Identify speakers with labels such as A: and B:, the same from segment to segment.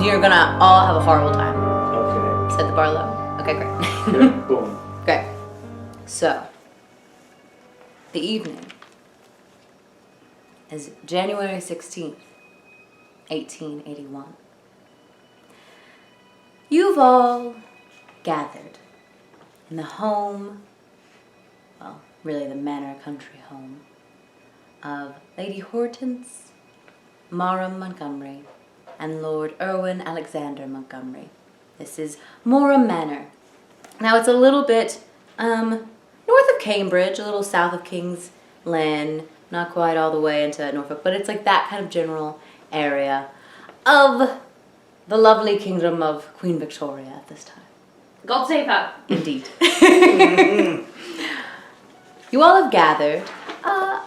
A: You're gonna all have a horrible time.
B: Okay.
A: Said the bar low. Okay, great.
B: Okay, boom.
A: Okay. So, the evening is January 16th, 1881. You've all gathered in the home, well, really the manor country home, of Lady Hortense Marham Montgomery and Lord Erwin Alexander Montgomery. This is Morham Manor. Now it's a little bit north of Cambridge, a little south of King's Lynn, not quite all the way into Norfolk, but it's like that kind of general area of the lovely kingdom of Queen Victoria at this time.
C: God save her.
A: Indeed. You all have gathered, kind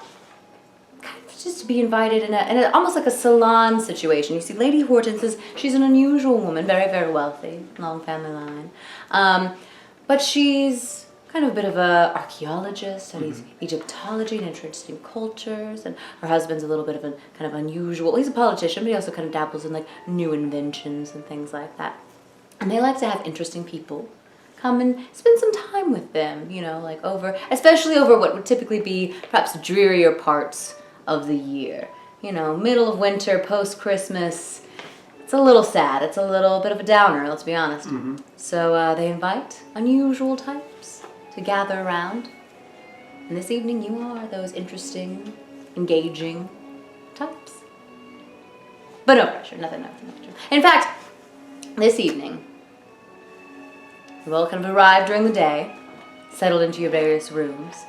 A: of just to be invited in a almost like a salon situation. You see, Lady Hortense she's an unusual woman, very, very wealthy, long family line. But she's kind of a bit of a archaeologist, studies Egyptology and interesting cultures, and her husband's a little bit of a kind of unusual, he's a politician, but he also kind of dabbles in like new inventions and things like that. And they like to have interesting people come and spend some time with them, you know, like especially over what would typically be perhaps drearier parts of the year. You know, middle of winter, post-Christmas, it's a little sad. It's a little bit of a downer, let's be honest. So they invite unusual types to gather around. And this evening you are those interesting, engaging types. But no pressure, nothing. In fact, this evening, you all kind of arrived during the day, settled into your various rooms.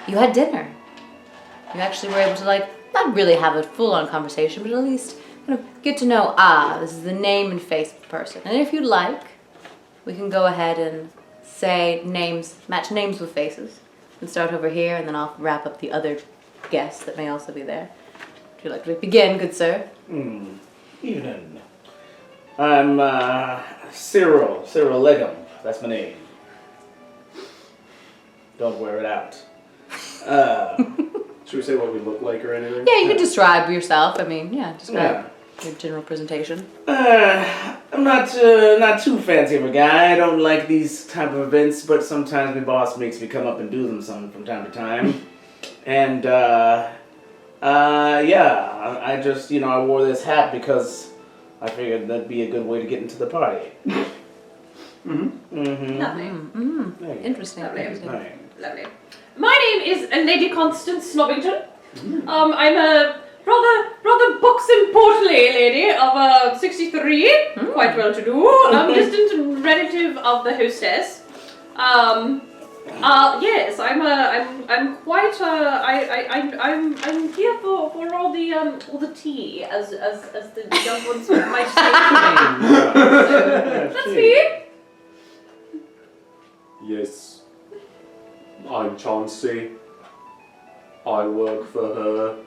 A: You had dinner. You actually were able to, like, not really have a full-on conversation, but at least kind of get to know, this is the name and face of the person. And if you'd like, we can go ahead and say names, match names with faces. And start over here, and then I'll wrap up the other guests that may also be there. Would you like to begin, good sir?
B: Evening. I'm, Cyril Legum. That's my name. Don't wear it out.
D: Should we say what we look like or anything?
A: Yeah, you can describe yourself. I mean, describe your general presentation.
B: I'm not too fancy of a guy. I don't like these type of events, but sometimes my boss makes me come up and do them some from time to time. And, I just, I wore this hat because I figured that'd be a good way to get into the party.
C: Lovely.
A: Interesting.
C: Lovely. My name is Lady Constance Snobbington. I'm a rather buxom, portly lady of 63, quite well to do. Distant relative of the hostess. Yes, I'm quite. I'm here for all the tea, as the young ones might say. So, that's me.
D: Yes. I'm Chauncey. I work for her.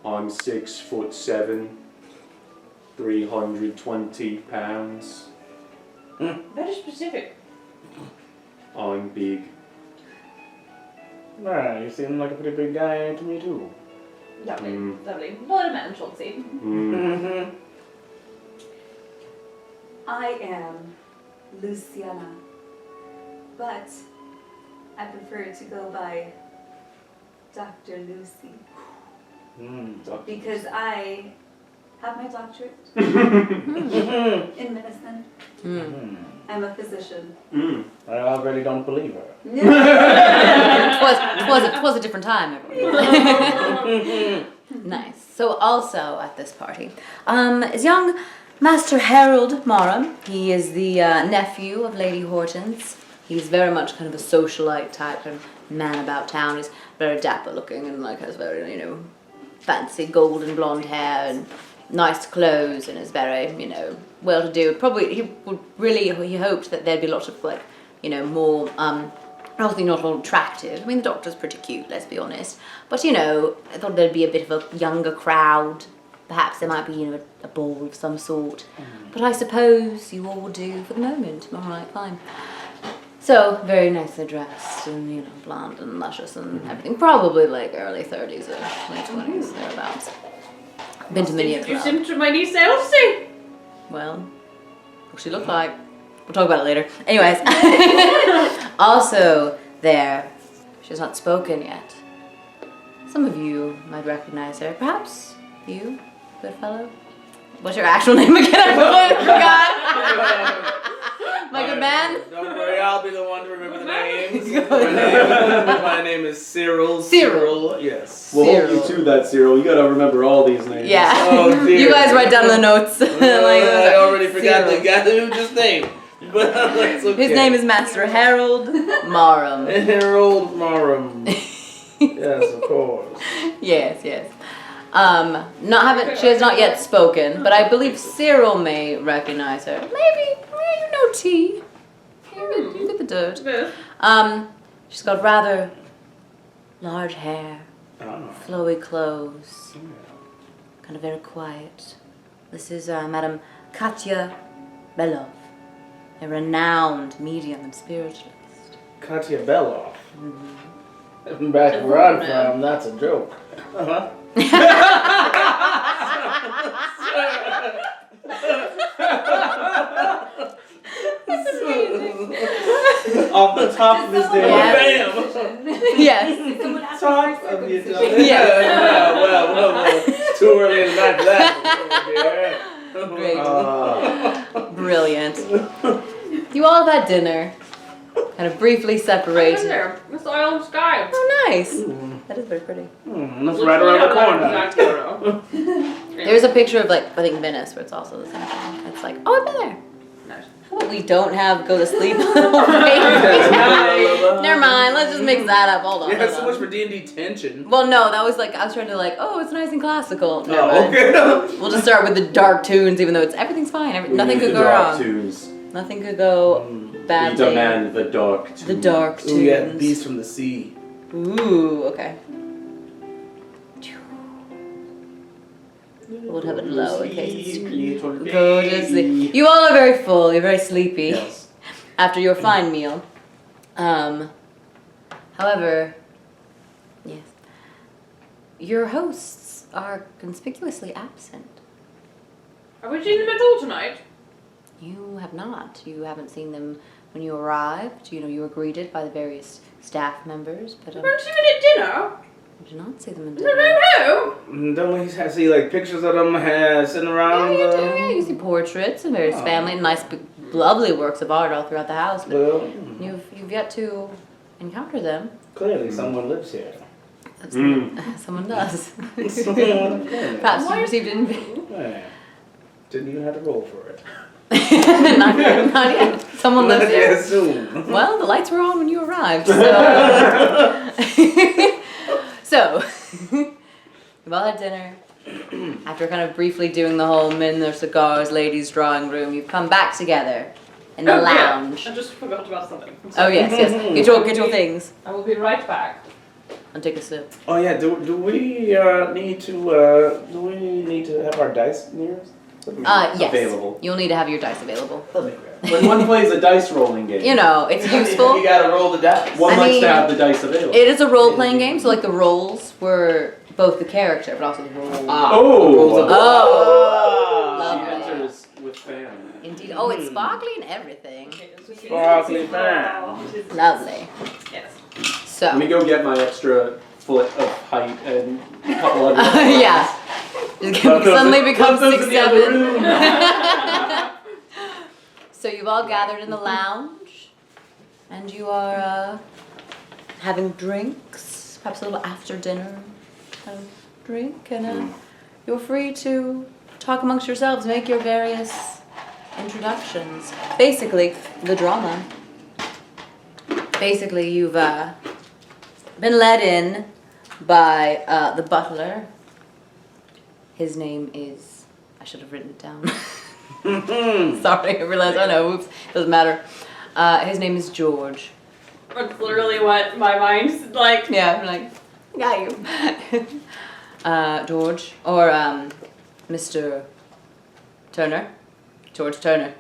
D: I'm 6'7", 320 pounds.
C: Very specific.
D: I'm big.
B: You seem like a pretty big guy to me too.
C: Lovely. Not a man, Chauncey.
E: I am Luciana, but I prefer to go by Dr. Lucy because I have my doctorate in medicine. I'm a physician.
B: I already don't believe her.
A: It was a different time, everyone. Nice. So also at this party is young Master Harold Marham. He is the nephew of Lady Hortense. He's very much kind of a socialite type of man about town. He's very dapper looking and like has very, fancy golden blonde hair and nice clothes and is very, well-to-do. Probably he hoped that there'd be lots of more, obviously not all attractive. I mean, the doctor's pretty cute, let's be honest. But, I thought there'd be a bit of a younger crowd. Perhaps there might be, a ball of some sort. But I suppose you all will do for the moment. All right, fine. So, very nicely dressed and, blonde and luscious and everything. Probably like early 30s or late 20s, thereabouts. Been to many a
C: Introduce
A: club.
C: him to my niece Elsie.
A: Well, what she looked like. We'll talk about it later. Anyways. Also there, she has not spoken yet. Some of you might recognize her. Perhaps you, good fellow. What's your actual name again? I completely forgot. My good man.
B: Don't worry, I'll be the one to remember the names.
A: Good.
B: My name is Cyril.
A: Cyril.
B: Yes.
D: We'll hold you
A: Cyril.
D: to that, Cyril. You gotta remember all these names.
A: Yeah.
B: Oh, dear.
A: You guys write down the notes.
B: I already forgot
A: Cyril.
B: the guy who just named. But that's okay.
A: His name is Master Harold Marham.
B: Harold Marham. Yes, of course.
A: Yes. She has not yet spoken, but I believe Cyril may recognize her. Maybe you know T. You get the dirt. She's got rather large hair,
B: Oh.
A: flowy clothes, kind of very quiet. This is Madame Katya Belov, a renowned medium and spiritualist.
B: Katya Beloff. Back where I'm from, that's a joke. Uh-huh.
D: Off the top of his
E: Someone-
D: day.
A: Yeah.
B: Bam!
A: Yes.
E: Someone asked
D: Top
E: for
D: of your
E: frequency.
D: day.
A: Yes.
B: Well, it's too early in the night for that.
A: Great.
D: Ah.
A: Brilliant. You all have had dinner, kind of briefly separated.
C: There. It's the island sky.
A: Oh, nice. That is very pretty.
B: That's right around the corner.
A: There's a picture of, like, I think Venice, where it's also the same thing. It's like, oh, I've been there. What we don't have go to sleep. Never mind, let's just mix that up. Hold on.
B: Yeah,
A: hold
B: so
A: on.
B: much for D&D tension.
A: Well, no, that was like, I was trying to like, oh, it's nice and classical. Never
B: Oh,
A: mind.
B: okay.
A: We'll just start with the dark tunes, even though everything's fine. Nothing could go
D: Dark
A: wrong.
D: tunes.
A: Nothing could go
D: We
A: badly.
D: demand the dark tunes.
A: The dark tunes.
B: Ooh, yeah, Beast from the Sea.
A: Ooh, okay. We'll have it low in case it's go to sleep. You all are very full. You're very sleepy
D: Yes.
A: after your fine meal. However, yes, your hosts are conspicuously absent.
C: Have we seen them at all tonight?
A: You have not. You haven't seen them when you arrived. You know, you were greeted by the various staff members, but
C: We weren't even at dinner.
A: you did not see them in
C: No,
A: dinner.
C: no, no.
B: Don't we see like pictures of them sitting around?
A: Yeah, you do. Yeah, you see portraits of various
B: Oh.
A: family and nice, lovely works of art all throughout the house, but
B: Well,
A: you've yet to encounter them.
B: clearly someone lives here.
A: Someone does.
B: Someone-
A: Perhaps you received an invitation.
B: Yeah. Didn't even have to roll for it.
A: Not yet. Not yet. Someone lives
B: Not
A: here.
B: yet soon.
A: Well, the lights were on when you arrived, so. So, we've all had dinner. After kind of briefly doing the whole men, their cigars, ladies' drawing room, you've come back together in the lounge.
C: I just forgot about something.
A: Oh yes, yes. Get your things.
C: I will be right back.
A: And take a sip.
B: Oh yeah. Do we need to have our dice near us?
A: Yes.
D: Available.
A: You'll need to have your dice available.
D: When one plays a dice rolling game,
A: You know, it's useful.
B: You gotta roll the dice.
D: one
A: I
D: likes
A: mean,
D: to have the dice available.
A: It is a role-playing game, so like the roles were both the character, but also the roles.
D: Oh!
A: Oh.
D: She
A: Lovely.
D: enters with family.
A: Indeed. Oh, it's sparkly and everything.
B: Sparkly fan.
A: Lovely.
C: Yes.
A: So.
D: Let me go get my extra foot of height and a couple other.
A: Yeah. Just suddenly becomes
B: Left those in the other
A: 6'7".
B: room.
A: So you've all gathered in the lounge, and you are having drinks, perhaps a little after dinner kind of drink, and you're free to talk amongst yourselves, make your various introductions. Basically, the drama. Basically, you've been led in by the butler. His name is, I should have written it down. Sorry, I realized, I know, oops, doesn't matter. His name is George.
C: That's literally what my mind's like.
A: Yeah, I'm like, got you. George, or Mr. Turner. George Turner.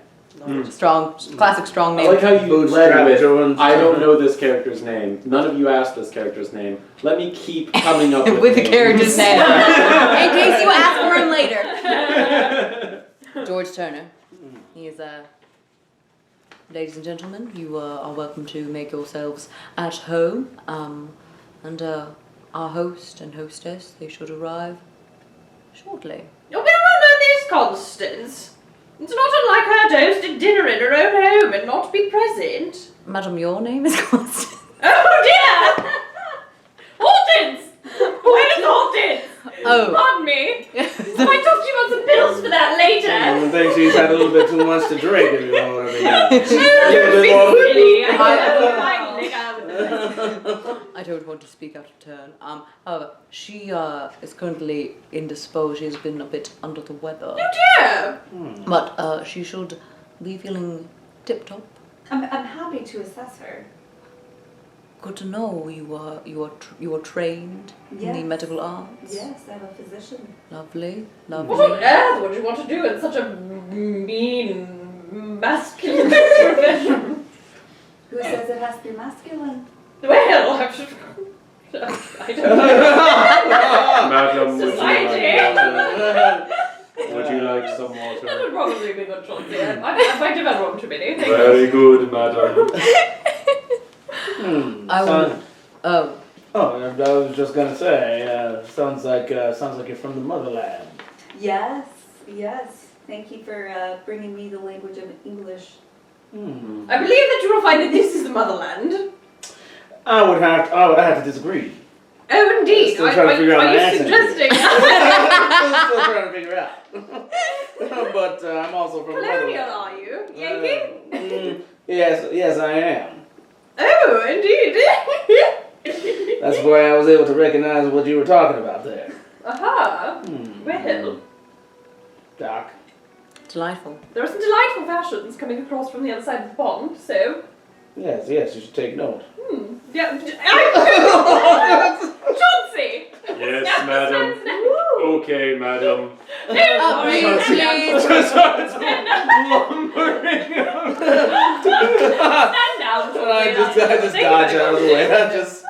A: Strong, classic strong
D: I
A: name.
D: like how you
B: Bootstrap
D: led with,
B: Jones.
D: I don't know this character's name. None of you asked this character's name. Let me keep coming up with
A: With the
D: names.
A: character's name. In case you ask for him later. George Turner. He is ladies and gentlemen, you are welcome to make yourselves at home. And our host and hostess, they should arrive shortly.
C: Oh, well, no, this Constance. It's not unlike her to host a dinner in her own home and not be present.
A: Madam, your name is Constance.
C: Oh dear! Hortense! Where's Hortense?
A: Oh.
C: Pardon me. I might talk to you about some pills for that later.
B: I think she's had a little bit too much to drink, if you know what I mean.
A: I don't want to speak out of turn. However, she is currently indisposed. She has been a bit under the weather.
C: Oh dear!
A: But she should be feeling tip-top.
E: I'm happy to assess her.
A: Good to know you are trained in the
E: Yes.
A: medical arts.
E: Yes, I'm a physician.
A: Lovely,
C: What on
A: lovely.
C: earth would you want to do in such a mean, masculine profession?
E: Who says it has to be masculine?
C: Well, I don't know.
D: Madam,
C: Society.
D: would you like some
C: That would
D: water?
C: probably be good, Chauncey. I might have had one too many. Thank you.
D: Very good, madam.
A: I will. Oh,
B: Oh, I was just gonna say, sounds like you're from the motherland.
E: Yes, yes. Thank you for bringing me the language of English.
C: I believe that you will find that this is the motherland.
B: I would have to disagree.
C: Oh, indeed.
B: Still trying to figure out
C: are
B: my
C: you
B: accent
C: suggesting?
B: Still trying to figure out. But I'm also from the
C: Colonial,
B: motherland.
C: are you? Yankee?
B: Yes, I am.
C: Oh, indeed.
B: That's why I was able to recognize what you were talking about there.
C: Aha. Well,
B: Doc.
A: delightful.
C: there are some delightful fashions coming across from the other side of the pond, so...
B: Yes, you should take note.
C: Yeah. Chauncey!
D: Yes, madam. Okay, madam.
A: Please.
C: Stand down,
B: I
C: Chauncey.
B: just dodge out of the way. I just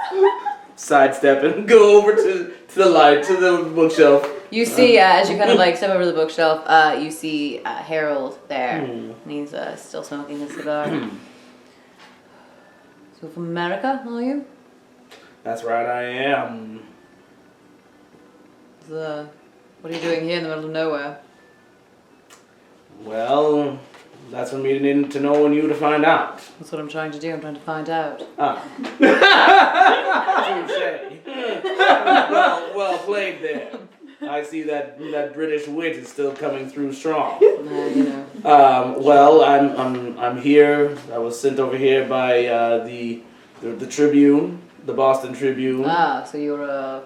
B: sidestep and go over to the light, to the bookshelf.
A: You see, as you kind of like step over the bookshelf, you see Harold there, and he's still smoking his cigar. So from America, are you?
B: That's right, I am.
A: What are you doing here in the middle of nowhere?
B: Well, that's for me to know and you to find out.
A: That's what I'm trying to do. I'm trying to find out.
B: Ah. Touche. well played there. I see that British wit is still coming through strong.
A: You know.
B: Well, I'm here. I was sent over here by the Tribune, the Boston Tribune.
A: Ah, so you're a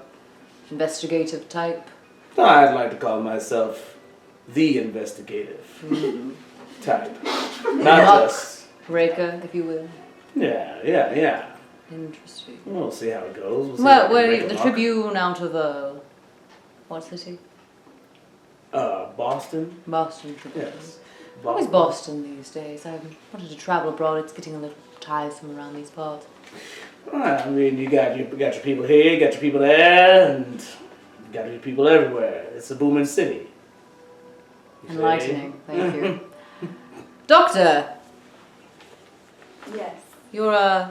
A: investigative type.
B: I'd like to call myself the investigative type. Not just.
A: Raker, if you will.
B: Yeah.
A: Interesting.
B: We'll see how it goes. We'll see
A: Well,
B: if I can
A: where
B: make
A: the
B: it
A: Tribune out of what city?
B: Boston.
A: Boston Tribune.
B: Yes.
A: Always Boston these days. I wanted to travel abroad. It's getting a little tiresome around these parts.
B: I mean, you got your people here, you got your people there, and you got your people everywhere. It's a booming city. You see?
A: Enlightening. Thank you. Doctor,
E: Yes.
A: you're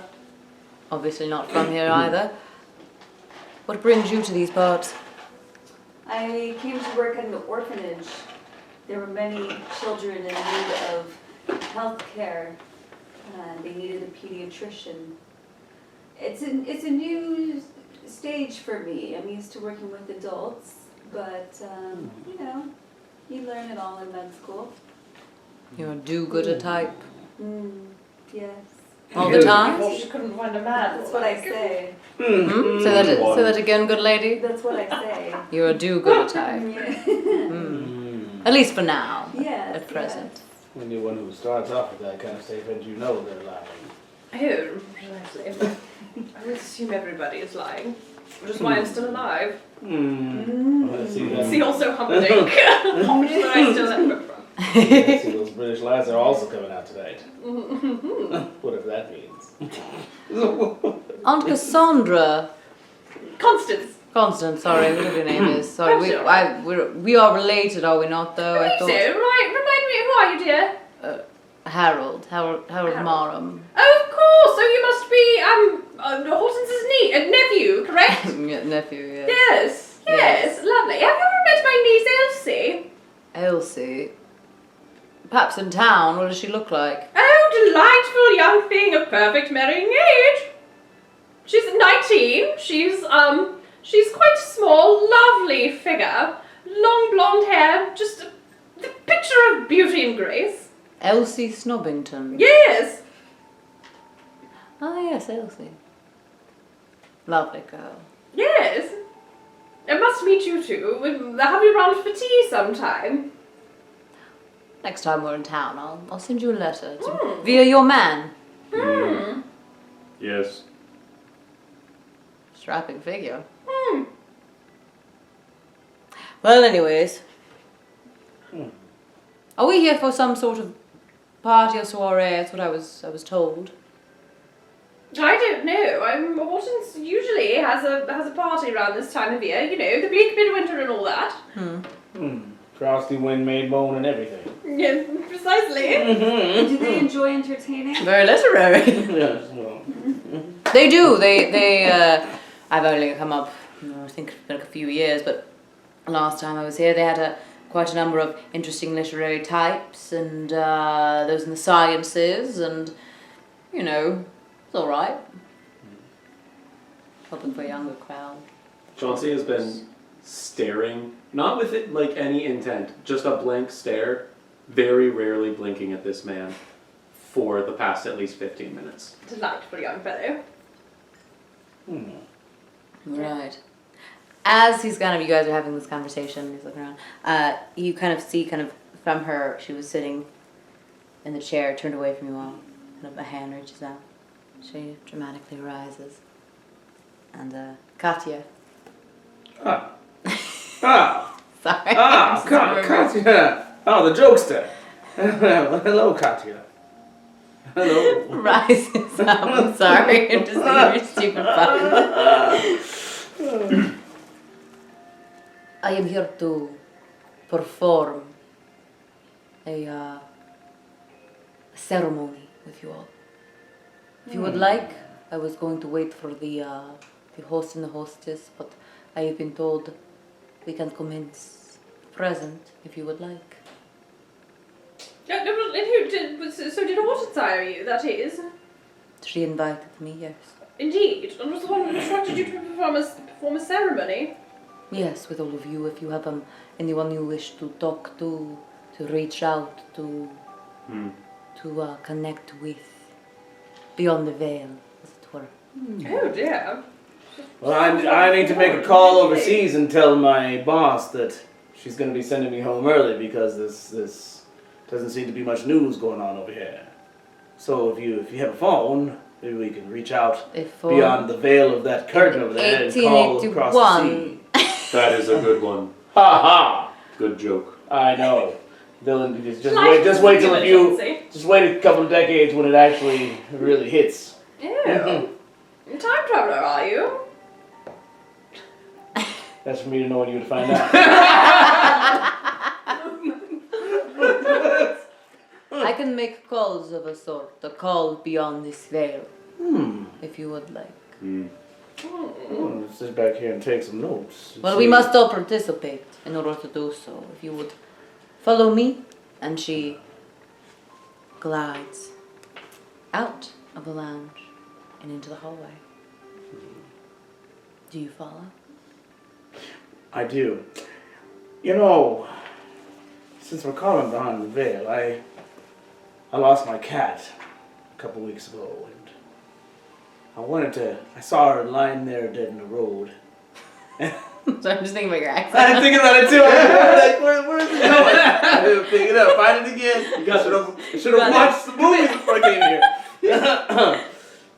A: obviously not from here either. What brings you to these parts?
E: I came to work at an orphanage. There were many children in need of health care. They needed a pediatrician. It's a new stage for me. I'm used to working with adults, but you learn it all in med school.
A: You're a do-gooder type.
E: Yes.
A: All the time?
C: Well, she couldn't find a man.
E: That's what I say.
A: Say that again, good lady.
E: That's what I say.
A: You're a do-gooder type. At least for now.
E: Yes.
A: At present.
B: Anyone who starts off with that kind of statement, you know they're lying.
C: Oh, precisely. I would assume everybody is lying, which is why I'm still alive.
B: Let's see that.
C: See also Humperdinck, which is where I still have come from.
B: I see those British lads are also coming out tonight. Whatever that means.
A: Aunt Cassandra.
C: Constance.
A: Sorry, whatever your name is. Sorry, we are related, are we not? Though
C: I think so. Right. Remind me, who are you, dear?
A: Harold Marham.
C: Oh, of course. So you must be Hortense's nephew, correct?
A: Yeah, nephew, yes.
C: Yes. Lovely. Have you ever met my niece Elsie?
A: Elsie. Perhaps in town. What does she look like?
C: Oh, delightful young thing of perfect marrying age. She's 19. She's quite small, lovely figure, long blonde hair, just the picture of beauty and grace.
A: Elsie Snobbington.
C: Yes.
A: Ah, yes, Elsie. Lovely girl.
C: Yes. I must meet you two. We'll have you round for tea sometime.
A: Next time we're in town, I'll send you a letter via your man.
D: Yes.
A: Strapping figure. Well, anyways. Are we here for some sort of party or soiree? That's what I was told.
C: I don't know. Hortense usually has a party around this time of year. You know, the bleak midwinter and all that.
B: Frosty wind made moan and everything.
C: Yeah, precisely.
E: Do they enjoy entertaining?
A: Very literary.
B: Yes, well.
A: They do. They. I've only come up, I think, it's been a few years, but last time I was here, they had quite a number of interesting literary types, and those in the sciences, and you know, it's all right. Hoping for a younger crowd.
D: Chauncey has been staring, not with it like any intent, just a blank stare, very rarely blinking at this man for the past at least 15 minutes.
C: Delightful young fellow.
A: Right. As you guys are having this conversation, he's looking around, you kind of see from her, she was sitting in the chair, turned away from you all, and a hand reaches out. She dramatically rises. And, Katya. Sorry.
B: Katya. Oh, the jokester. Hello, Katya. Hello.
A: Rises up. I'm sorry. I'm just thinking you're stupid fucking. I am here to perform a ceremony with you all. If you would like, I was going to wait for the host and the hostess, but I have been told we can commence present if you would like.
C: So did Hortense hire you, that is?
A: She invited me, yes.
C: Indeed, and was the one who instructed you to perform a ceremony.
A: Yes, with all of you, if you have anyone you wish to talk to reach out to connect with, beyond the veil, as it were.
C: Oh dear.
B: Well, I need to make a call overseas and tell my boss that she's going to be sending me home early because this doesn't seem to be much news going on over here. So if you have a phone, maybe we can reach out beyond the veil of that curtain over there and call across the sea.
D: That is a good one.
B: Ha ha!
D: Good joke.
B: I know. Dylan, just wait a couple of decades when it actually really hits.
C: Ew. Time traveler, are you?
B: That's for me to know and you to find out.
A: I can make calls of a sort, a call beyond this veil, if you would like.
B: Let's sit back here and take some notes.
A: Well, we must all participate in order to do so. If you would follow me, and she glides out of the lounge and into the hallway. Do you follow?
B: I do. You know, since we're calling behind the veil, I lost my cat a couple weeks ago, and I saw her lying there dead in the road.
A: So I'm just thinking about your accent.
B: I'm thinking about it too. I'm like, where is it going? I didn't pick it up. Find it again. I should have watched the movies before I came here.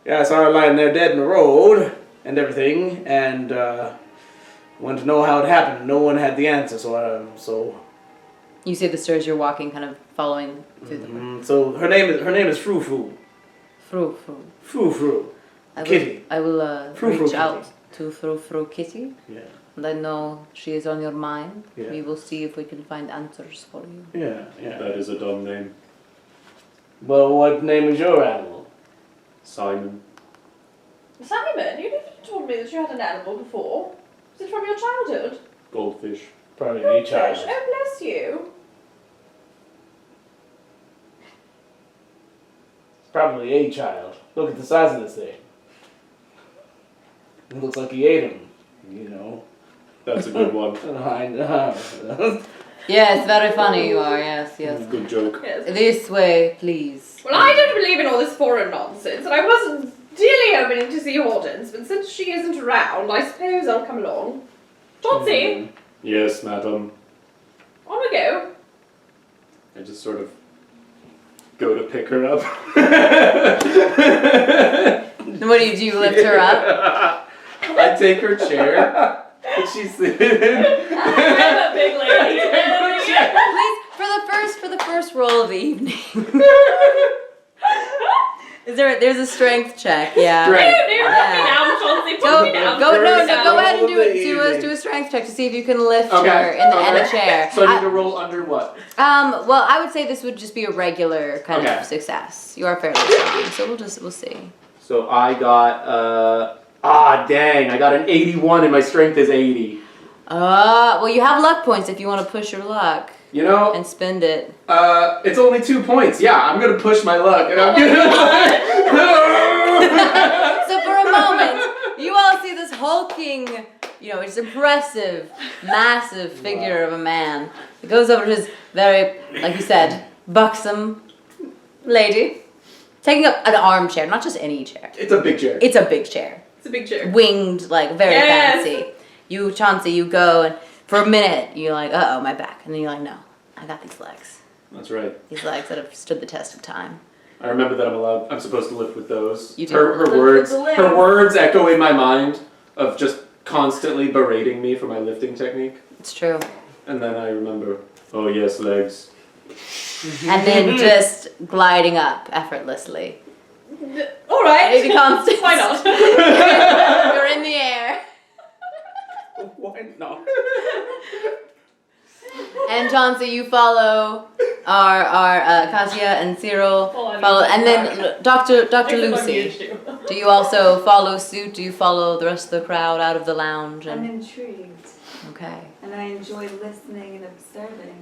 B: Yeah, I saw her lying there dead in the road and everything, and wanted to know how it happened. No one had the answer, so
A: You see the stairs. You're walking, kind of following through them.
B: So her name is Frou Frou.
A: Frou Frou.
B: Frou Frou.
A: Kitty. I will
B: Frou Frou
A: reach
B: Kitty.
A: out to Frou Frou Kitty.
B: Yeah.
A: And I know she is on your mind.
B: Yeah.
A: We will see if we can find answers for you.
B: Yeah, yeah.
D: That is a dumb name.
B: Well, what name is your animal?
D: Simon.
C: Simon, you never told me that you had an animal before. Is it from your childhood?
D: Goldfish.
B: Probably a child.
C: Oh, bless you.
B: Probably a child. Look at the size of this thing. It looks like he ate him. You know.
D: That's a good one.
B: I know.
A: Yes, very funny you are. Yes, yes.
D: Good joke.
C: Yes.
A: This way, please.
C: Well, I don't believe in all this foreign nonsense, and I was dearly hoping to see Hortense, but since she isn't around, I suppose I'll come along. Chauncey,
D: Yes, madam.
C: on we go.
D: I just sort of go to pick her up.
A: What do? You lift her up?
D: I take her chair that she's sitting in.
C: I'm a big lady.
A: Please, for the first roll of the evening. There's a strength check, yeah.
C: No,
D: Strength.
C: put me down, Chauncey, put me down.
A: Go
B: First
A: ahead and
B: roll
A: do
B: of
A: it.
B: the
A: Do a strength check to see if you can lift
D: Okay,
A: her in a chair.
D: So I need to roll under what?
A: Well, I would say this would just be a regular kind
D: Okay.
A: of success. You are fairly strong, so we'll see.
D: So I got, dang, I got an 81 and my strength is 80.
A: Well, you have luck points if you want to push your luck
D: You know,
A: and spend it.
D: it's only 2 points. Yeah, I'm gonna push my luck and I'm
A: So for a moment, you all see this hulking, it's impressive, massive figure of a man. It goes over to his very, like you said, buxom lady, taking up an armchair, not just any chair.
D: It's a big chair.
A: It's a big chair,
C: It's a big chair.
A: winged, like very
C: Yes.
A: fancy. You, Chauncey, you go and for a minute you're like, uh oh, my back, and then you're like, no, I got these legs.
D: That's right.
A: These legs that have stood the test of time.
D: I remember that I'm supposed to lift with those.
A: You do.
D: Her
E: Lift with
D: words,
E: the legs.
D: her words echo in my mind of just constantly berating me for my lifting technique.
A: It's true.
D: And then I remember, oh yes, legs.
A: And then just gliding up effortlessly.
C: All right.
A: Lady Constance.
C: Why not?
A: You're in the air.
B: Why not?
A: And Chauncey, you follow our Kasia and Cyril follow, and then Dr. Lucy. Do you also follow suit? Do you follow the rest of the crowd out of the lounge?
E: I'm
A: And
E: intrigued,
A: okay,
E: and I enjoy listening and observing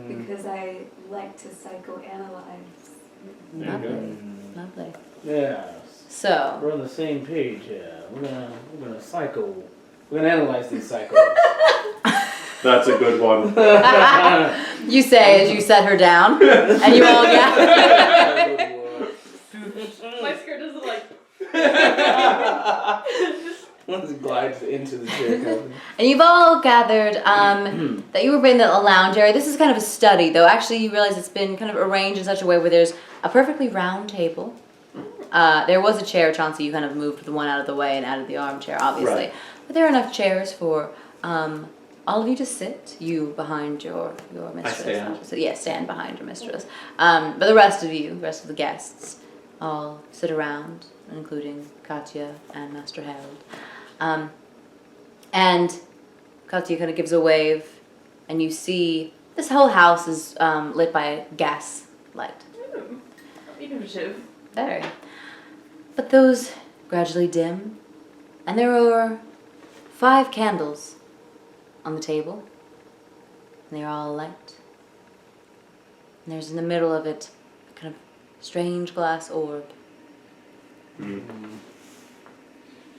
E: because I like to psychoanalyze.
A: lovely, lovely.
B: Yes.
A: So
B: We're on the same page here. We're gonna analyze these cycles.
D: That's a good one.
A: you say as you set her down, and you all gather.
C: My skirt is like.
B: Once it glides into the chair cover.
A: And you've all gathered that you were in a lounge area. This is kind of a study, though. Actually, you realize it's been kind of arranged in such a way where there's a perfectly round table. There was a chair, Chauncey. You kind of moved the one out of the way and added the armchair, obviously.
D: Right.
A: But there are enough chairs for all of you to sit. You behind your mistress.
D: stand.
A: So, yeah, stand behind your mistress. But the rest of you, the rest of the guests, all sit around, including Katya and Master Harold. And Katya kind of gives a wave, and you see this whole house is lit by gas light.
C: Innovative.
A: Very. But those gradually dim, and there are 5 candles on the table, and they're all alight. And there's in the middle of it a kind of strange glass orb.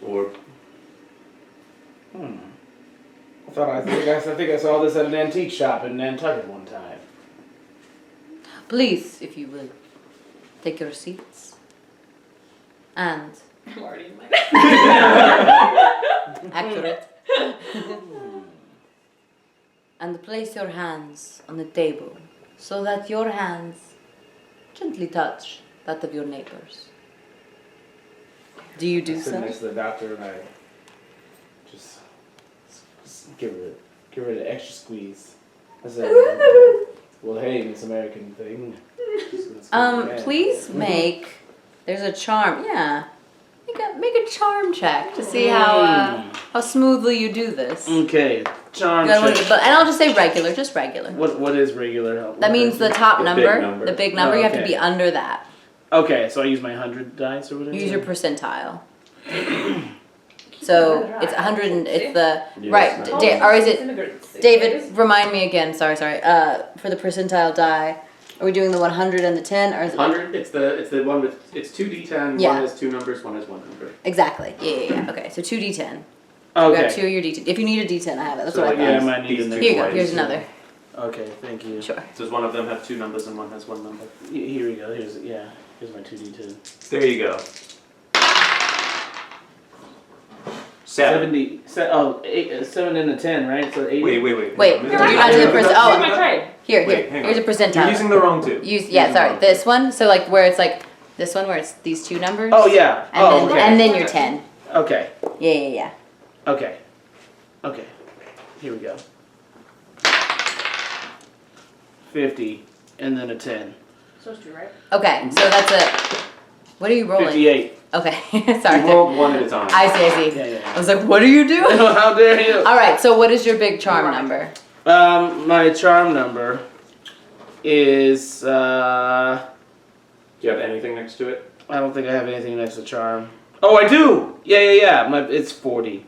D: Or
B: I think I saw this at an antique shop in Nantucket one time.
A: Please, if you will, take your seats. And
C: I'm already in mine.
A: accurate. And place your hands on the table so that your hands gently touch that of your neighbors. Do you do
B: I sit
A: so?
B: next to the doctor and I just give her an extra squeeze. I said, well, hey, this American thing.
A: Please make. There's a charm. Yeah. Make a charm check to see how smoothly you do this.
B: Okay, charm
A: And
B: check.
A: I'll just say regular, just regular.
B: What is regular?
A: That means the top
D: The
A: number,
D: big number.
A: the big number.
B: Oh,
A: You have to
B: okay.
A: be under that.
B: Okay, so I use my 100 dice or whatever?
A: Use your percentile. So it's 100 and it's the
D: Yes,
A: right.
D: no.
A: Or is it
C: Immigrants.
A: David? Remind me again. Sorry. For the percentile die, are we doing the 100 and the 10, or is it
D: 100. It's the one with it's 2d10.
A: Yeah.
D: One has 2 numbers. One has 100.
A: exactly? Yeah. Okay, so 2d10. You
B: Okay.
A: got 2 of your d10. If you need a d10, I have it. That's
D: So,
A: what I
D: like,
A: thought.
B: Yeah, I might need
D: These
B: an
D: two
A: Here you go.
D: twice.
A: Here's another.
B: Okay, thank you.
A: Sure.
D: Does one of them have 2 numbers and one has 1 number?
B: Here we go. Here's my 2d2.
D: There you go. 7.
B: 7 and a 10, right? So 80.
D: Wait.
A: Wait,
D: You're
A: you're not doing the percent.
C: You're my
A: Oh,
C: trade.
A: here.
D: Wait, hang
A: Here's a
D: on.
A: percentile.
D: You're using the wrong 2.
A: Sorry. This one. So like where it's like this one where it's these 2 numbers.
B: Oh, yeah.
A: And then,
B: Okay.
A: and then your 10.
B: Okay.
A: Yeah.
B: Okay. Here we go. 50 and then a 10.
C: Supposed to, right?
A: Okay, so that's a. What are you rolling?
B: 58.
A: Okay,
D: You
A: sorry.
D: rolled 1 at a time.
A: I see.
B: Yeah.
A: I was like, what are you doing?
B: How dare you?
A: All right, so what is your big charm number?
B: My charm number is
D: Do you have anything next to it?
B: I don't think I have anything next to charm. Oh, I do. Yeah. It's 40.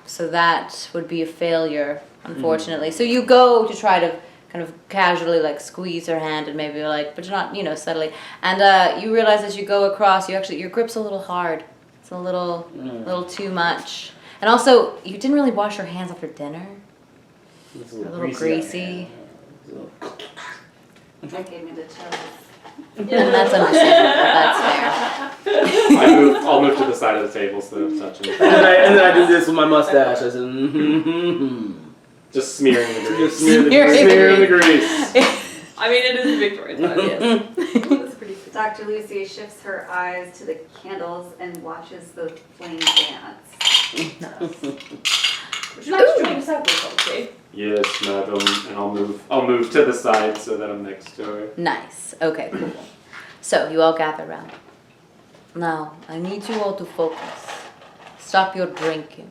A: So that would be a failure, unfortunately. So you go to try to kind of casually like squeeze her hand and maybe like, but you're not, subtly. And you realize as you go across, your grip's a little hard. It's a little too much. And also, you didn't really wash your hands after dinner.
B: It's
A: A little greasy.
E: That gave me the chills.
A: And that's understandable. That's fair.
D: I'll move to the side of the table so that I'm touching.
B: And then I do this with my mustache. I said,
D: Just smearing the grease.
B: Just smear the
D: Smearing the grease.
C: I mean, it is a victory time, yes. That's pretty good.
E: Dr. Lucy shifts her eyes to the candles and watches the flame dance.
C: Would you like to join the circle, Chauncey?
D: Yes, madam. And I'll move to the side so that I'm next to her.
A: Nice. Okay, cool. So you all gather around. Now, I need you all to focus. Stop your drinking.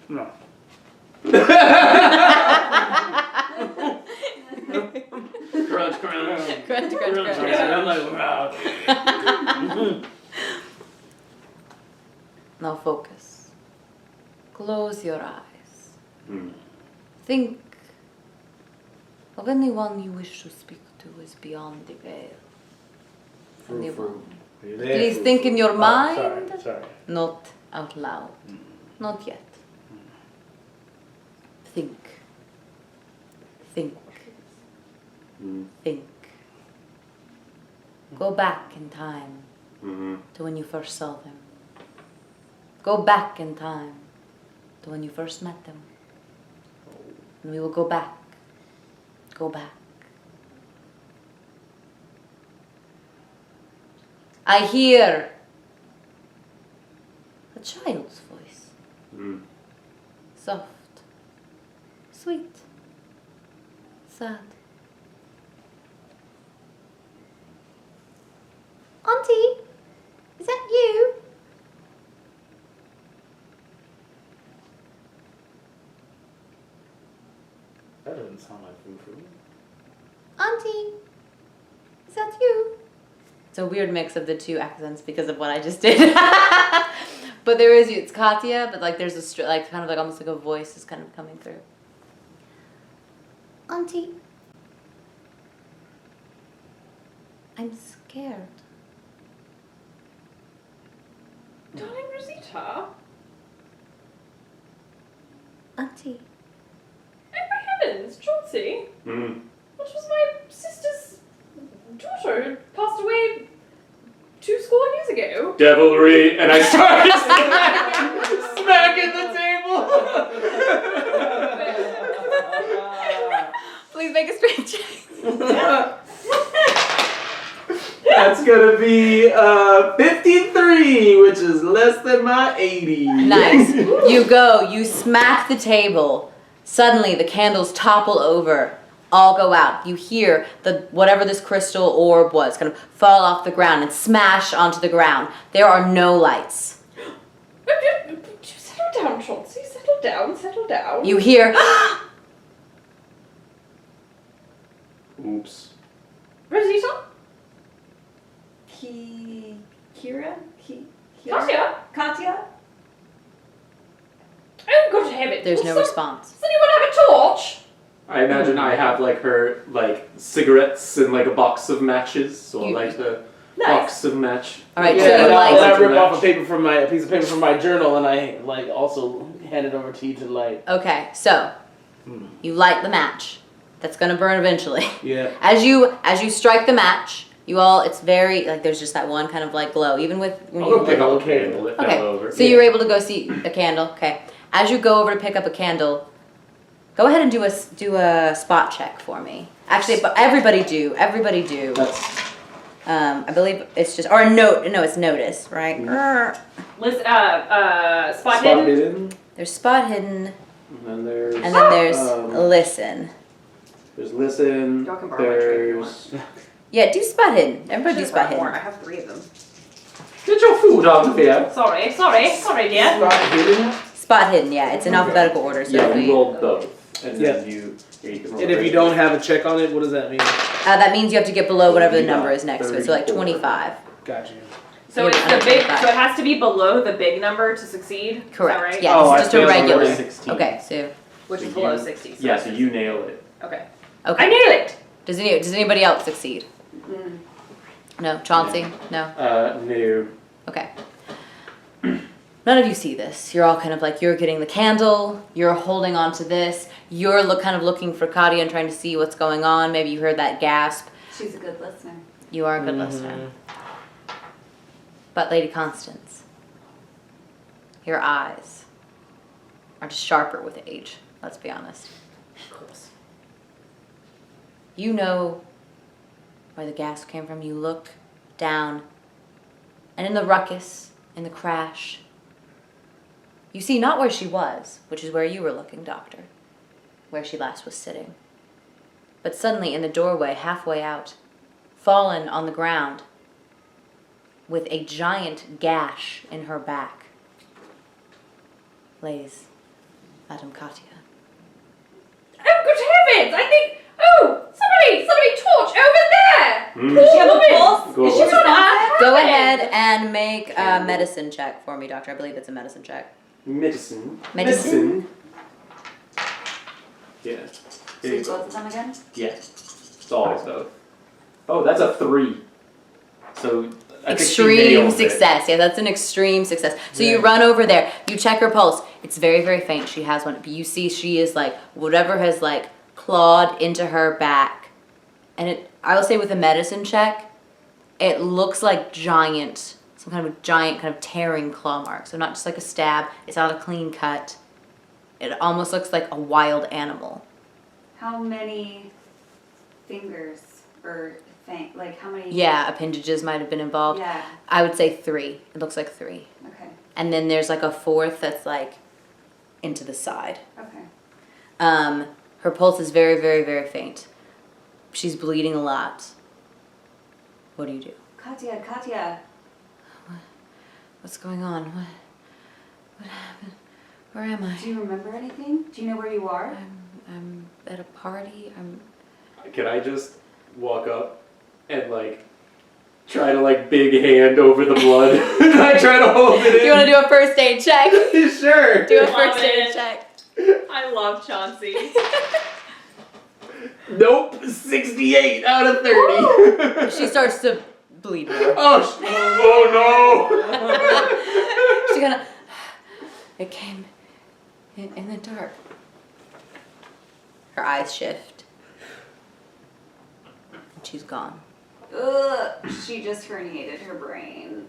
B: No.
D: Crunch, crunch.
A: Crunch.
B: I'm like, wow.
A: Now focus. Close your eyes.
D: Hmm.
A: Think of anyone you wish to speak to is beyond the veil. Anyone. Please think in your mind.
B: Sorry.
A: Not out loud. Not yet. Think.
D: Hmm.
A: Think. Go back in time
D: Mm-hmm.
A: to when you first saw them. Go back in time to when you first met them. And we will go back. Go back. I hear a child's voice.
D: Hmm.
A: Soft. Sweet. Sad. Auntie, is that you?
B: That doesn't sound like Frou-Frou.
A: Auntie, is that you? It's a weird mix of the 2 accents because of what I just did. But there is, it's Katya, but like there's a, kind of like almost like a voice is kind of coming through. Auntie, I'm scared.
C: Darling Rosita,
A: Auntie.
C: oh my heavens, Chauncey,
D: Hmm.
C: what was my sister's daughter who passed away 2 score years ago?
D: Devilry, and I start smacking the table.
A: Please make a strength check.
B: That's gonna be 53, which is less than my 80.
A: Nice. You smack the table, Suddenly, the candles topple over, all go out. You hear whatever this crystal orb was kind of fall off the ground and smash onto the ground. There are no lights.
C: Settle down, Chauncey. Settle down, settle down.
A: You hear,
D: Oops.
C: Rosita?
E: Kira?
C: Katya?
E: Katya?
C: Oh, good heavens.
A: there's no response.
C: Does anyone have a torch?
D: I imagine I have like her like cigarettes and like a box of matches, so
A: You-
D: I light a
C: Nice.
D: box of match.
A: All right,
B: Yeah,
A: so you
B: and
A: light.
B: I rip off a piece of paper from my journal, and I like also hand it over to you to light.
A: Okay, so you light the match. That's gonna burn eventually.
B: Yeah.
A: As you strike the match, it's very like there's just that one kind of like glow, even with when
D: I'll
A: you
D: go pick up a
B: Okay.
D: candle. It fell
A: Okay,
D: over.
A: so you're able to go see a candle. Okay, as you go over to pick up a candle, go ahead and do a spot check for me. Actually, but everybody do.
D: That's
A: I believe it's just or a note. No, it's notice, right?
C: Spot
D: spot
C: hidden.
D: hidden.
A: There's spot hidden,
D: And then there's
A: and then there's
D: um,
A: listen.
D: there's listen.
C: Y'all can borrow my tray if you
D: There's
A: Yeah, do spot hidden. Everybody do spot
C: More.
A: hidden.
C: I have 3 of them.
D: get your food out of here.
C: Sorry, dear.
B: Spot hidden.
A: Spot hidden. Yeah, it's in alphabetical order. So
D: Yeah,
A: if
D: you
A: we,
D: rolled both, and then
B: Yeah.
D: you can roll
B: And if you
D: right.
B: don't have a check on it, what does that mean?
A: that means you have to get below whatever the
D: You got
A: number is next to it. So like
D: 34.
A: 25.
B: Got you.
C: So
A: Yeah,
C: it's the
A: under
C: big.
A: 25.
C: So it has to be below the big number to succeed.
A: Correct.
C: Is that right?
A: Yeah,
B: Oh,
A: this
B: I
A: is just a
B: failed on
A: regular.
B: the
D: 16.
A: Okay, so
C: Which is
D: So
C: below
D: you-
C: 60.
D: Yeah, so you nail it.
C: Okay.
A: okay.
C: I nail it.
A: Does anybody else succeed? No, Chauncey. No.
D: No.
A: Okay. None of you see this. You're all kind of like you're getting the candle. You're holding on to this. You're kind of looking for Katia and trying to see what's going on. Maybe you heard that gasp.
E: She's a good listener.
A: You are a good listener. But Lady Constance, your eyes are just sharper with age. Let's be honest.
C: Of course.
A: You know where the gasp came from. You look down, and in the ruckus, in the crash, you see not where she was, which is where you were looking, Doctor, where she last was sitting, but suddenly in the doorway, halfway out, fallen on the ground, with a giant gash in her back, lays Madame Katia.
C: Oh, good heavens! I think. Oh, somebody torch over there!
D: Mm.
E: Does she have a
C: woman!
E: pulse?
D: Go
E: Is she
D: ahead.
E: responsive?
A: Go ahead and make a medicine check for me, Doctor. I believe it's a medicine check.
D: Medicine.
A: Medicine.
D: Yeah.
E: See both of them again?
D: Yeah. It's always both. Oh, that's a 3. So I think she
A: Extreme
D: nailed it.
A: success. Yeah, that's an extreme success. So you
B: Yeah.
A: run over there. You check her pulse. It's very, very faint. She has one. But you see she is like, whatever has like clawed into her back. And I will say with a medicine check, it looks like some kind of giant kind of tearing claw mark. So not just like a stab. It's not a clean cut. It almost looks like a wild animal.
E: How many fingers or like how many?
A: Yeah, appendages might have been involved.
E: Yeah.
A: I would say 3. It looks like 3.
E: Okay.
A: And then there's like a 4th that's like into the side.
E: Okay.
A: Her pulse is very, very, very faint. She's bleeding a lot. What do you do?
E: Katya.
A: What's going on? What happened? Where am I?
E: Do you remember anything? Do you know where you are?
A: I'm at a party.
D: Can I just walk up and like try to like big hand over the blood? I try to hold it in.
A: Do you want to do a first aid check?
D: Sure.
A: Do a
C: Love
A: first aid
C: it.
A: check.
C: I love Chauncey.
D: Nope. 68 out of 30.
A: She starts to bleed more.
D: Oh no.
A: She kind of. It came in the dark. Her eyes shift. And she's gone.
E: Ugh. She just herniated her brain.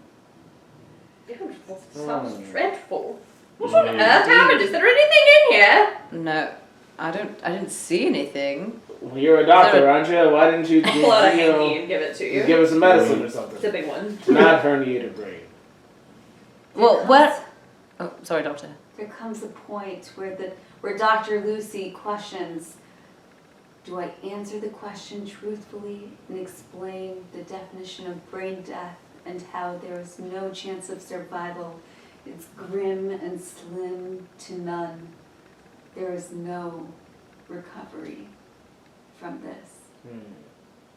C: That sounds dreadful. What on earth happened? Is there anything in here?
A: No, I didn't see anything.
B: Well, you're a doctor, aren't you? Why didn't you,
C: Pull out a
B: you know,
C: hanky and give it to you.
B: give us some medicine or
C: It's a
B: something?
C: big one.
B: Not herniated brain.
A: Well, what? Oh, sorry, Doctor.
E: There comes a point where Dr. Lucy questions, do I answer the question truthfully and explain the definition of brain death and how there is no chance of survival? It's grim and slim to none. There is no recovery from this.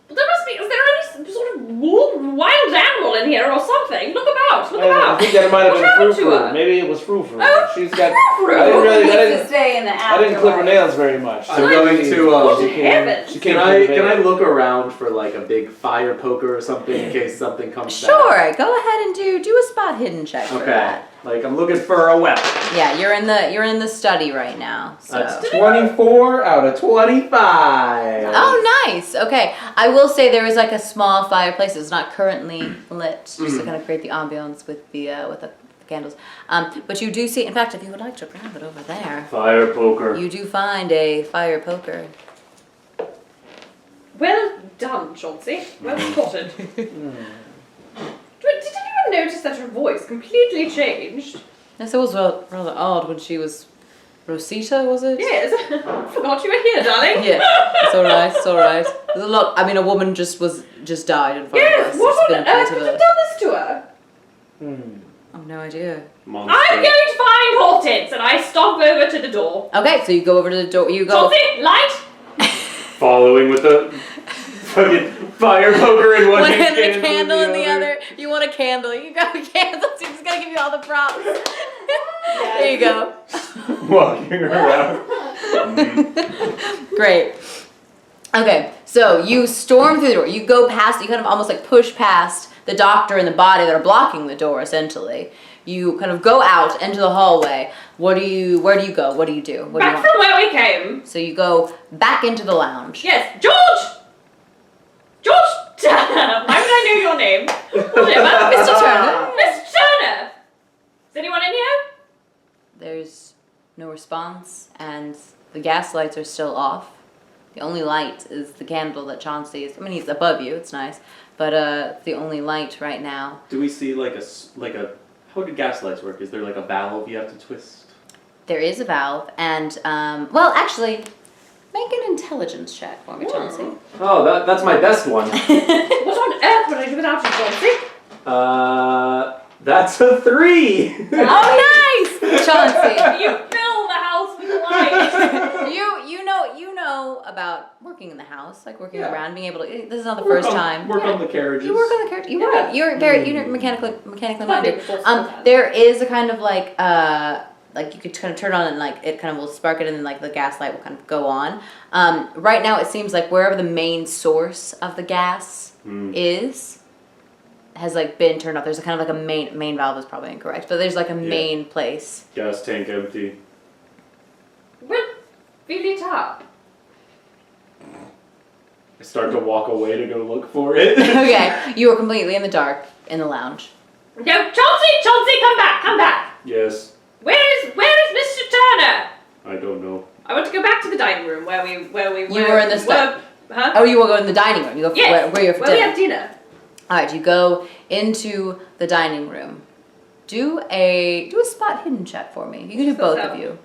C: But there must be, is there any sort of wild animal in here or something? Look about, look about.
B: I think that it might have
C: What
B: been
C: happened to
B: Frou-Frou.
C: her?
B: Maybe it was Frou-Frou.
C: Oh,
B: She's got.
C: Frou-Frou.
B: I didn't really. I
E: Needs to
B: didn't.
E: stay in the
B: I didn't clip her
E: afterlife.
B: nails very much.
D: I'm going to,
C: Good
B: she
C: heavens.
B: She
D: Can
B: came
D: I
B: from
D: can I
B: there.
D: look around for like a big fire poker or something in case something comes back?
A: Sure, go ahead and do a spot hidden check for
D: Okay.
A: that.
D: Like I'm looking for a weapon.
A: Yeah, you're in the study right now. So.
D: That's 24 out of 25.
A: Oh, nice. Okay, I will say there is like a small fireplace. It's not currently lit, just to kind of create the ambiance with the candles. But you do see. In fact, if you would like to grab it over there,
D: Fire poker.
A: you do find a fire poker.
C: Well done, Chauncey. Well spotted. Did anyone notice that her voice completely changed?
A: Yes, it was rather odd when she was Rosita, was it?
C: Yes. Forgot you were here, darling.
A: Yeah, it's alright, it's alright. There's a lot. I mean, a woman just died in front of
C: Yes,
A: us.
C: what
A: It's
C: on
A: been a
C: earth
A: bit
C: could
A: of
C: have
A: a.
C: done this to her?
A: I've no idea.
D: Monster.
C: I'm going to find Hortense, and I stomp over to the door.
A: Okay, so you go over to the door. You go.
C: Chauncey, light!
D: Following with the fucking fire poker in one
A: One
D: hand,
A: hand and a candle in the other. You want a candle. You got a candle. So just gotta give you all the props. There you go.
D: Walking around.
A: Great. Okay, so you storm through the door. You go past. You kind of almost like push past the doctor and the body that are blocking the door. Essentially, you kind of go out into the hallway. Where do you go? What do you do? What do you
C: Back
A: want?
C: from where we came.
A: So you go back into the lounge.
C: Yes, George! George Turner! Why would I know your name? Whatever.
A: Mr. Turner.
C: Miss Turner! Is anyone in here?
A: There's no response, and the gas lights are still off. The only light is the candle that Chauncey is. I mean, he's above you. It's nice, but the only light right now.
D: Do we see like a how do gas lights work? Is there like a valve you have to twist?
A: There is a valve, and well, actually, make an intelligence check for me, Chauncey.
D: Oh, that's my best one.
C: What on earth would I do without you, Chauncey?
D: That's a 3.
A: Oh, nice, Chauncey.
C: You fill the house with light.
A: You know about working in the house, like working
D: Yeah.
A: around, being able to. This is not the first time.
D: Work on the carriages.
A: You work on the character. You're very you're mechanically
C: Not
A: minded.
C: being forced to that.
A: There is a kind of like you could kind of turn on and like it kind of will spark it and then like the gas light will kind of go on. Right now it seems like wherever the main source of the gas is has like been turned off. There's a kind of like a main valve is probably incorrect, but there's like a main place.
D: Gas tank empty.
C: Well, fill it up.
D: I start to walk away to go look for it.
A: Okay, you are completely in the dark in the lounge.
C: No, Chauncey, come back.
D: Yes.
C: Where is Mr. Turner?
D: I don't know.
C: I want to go back to the dining room where we
A: You were in the
C: Huh?
A: Oh, you will go in the dining room. You go
C: Yes.
A: where you're for
C: where we
A: dinner.
C: have dinner.
A: All right, you go into the dining room. Do a spot hidden check for me. You can do
C: So
A: both
C: so.
A: of you.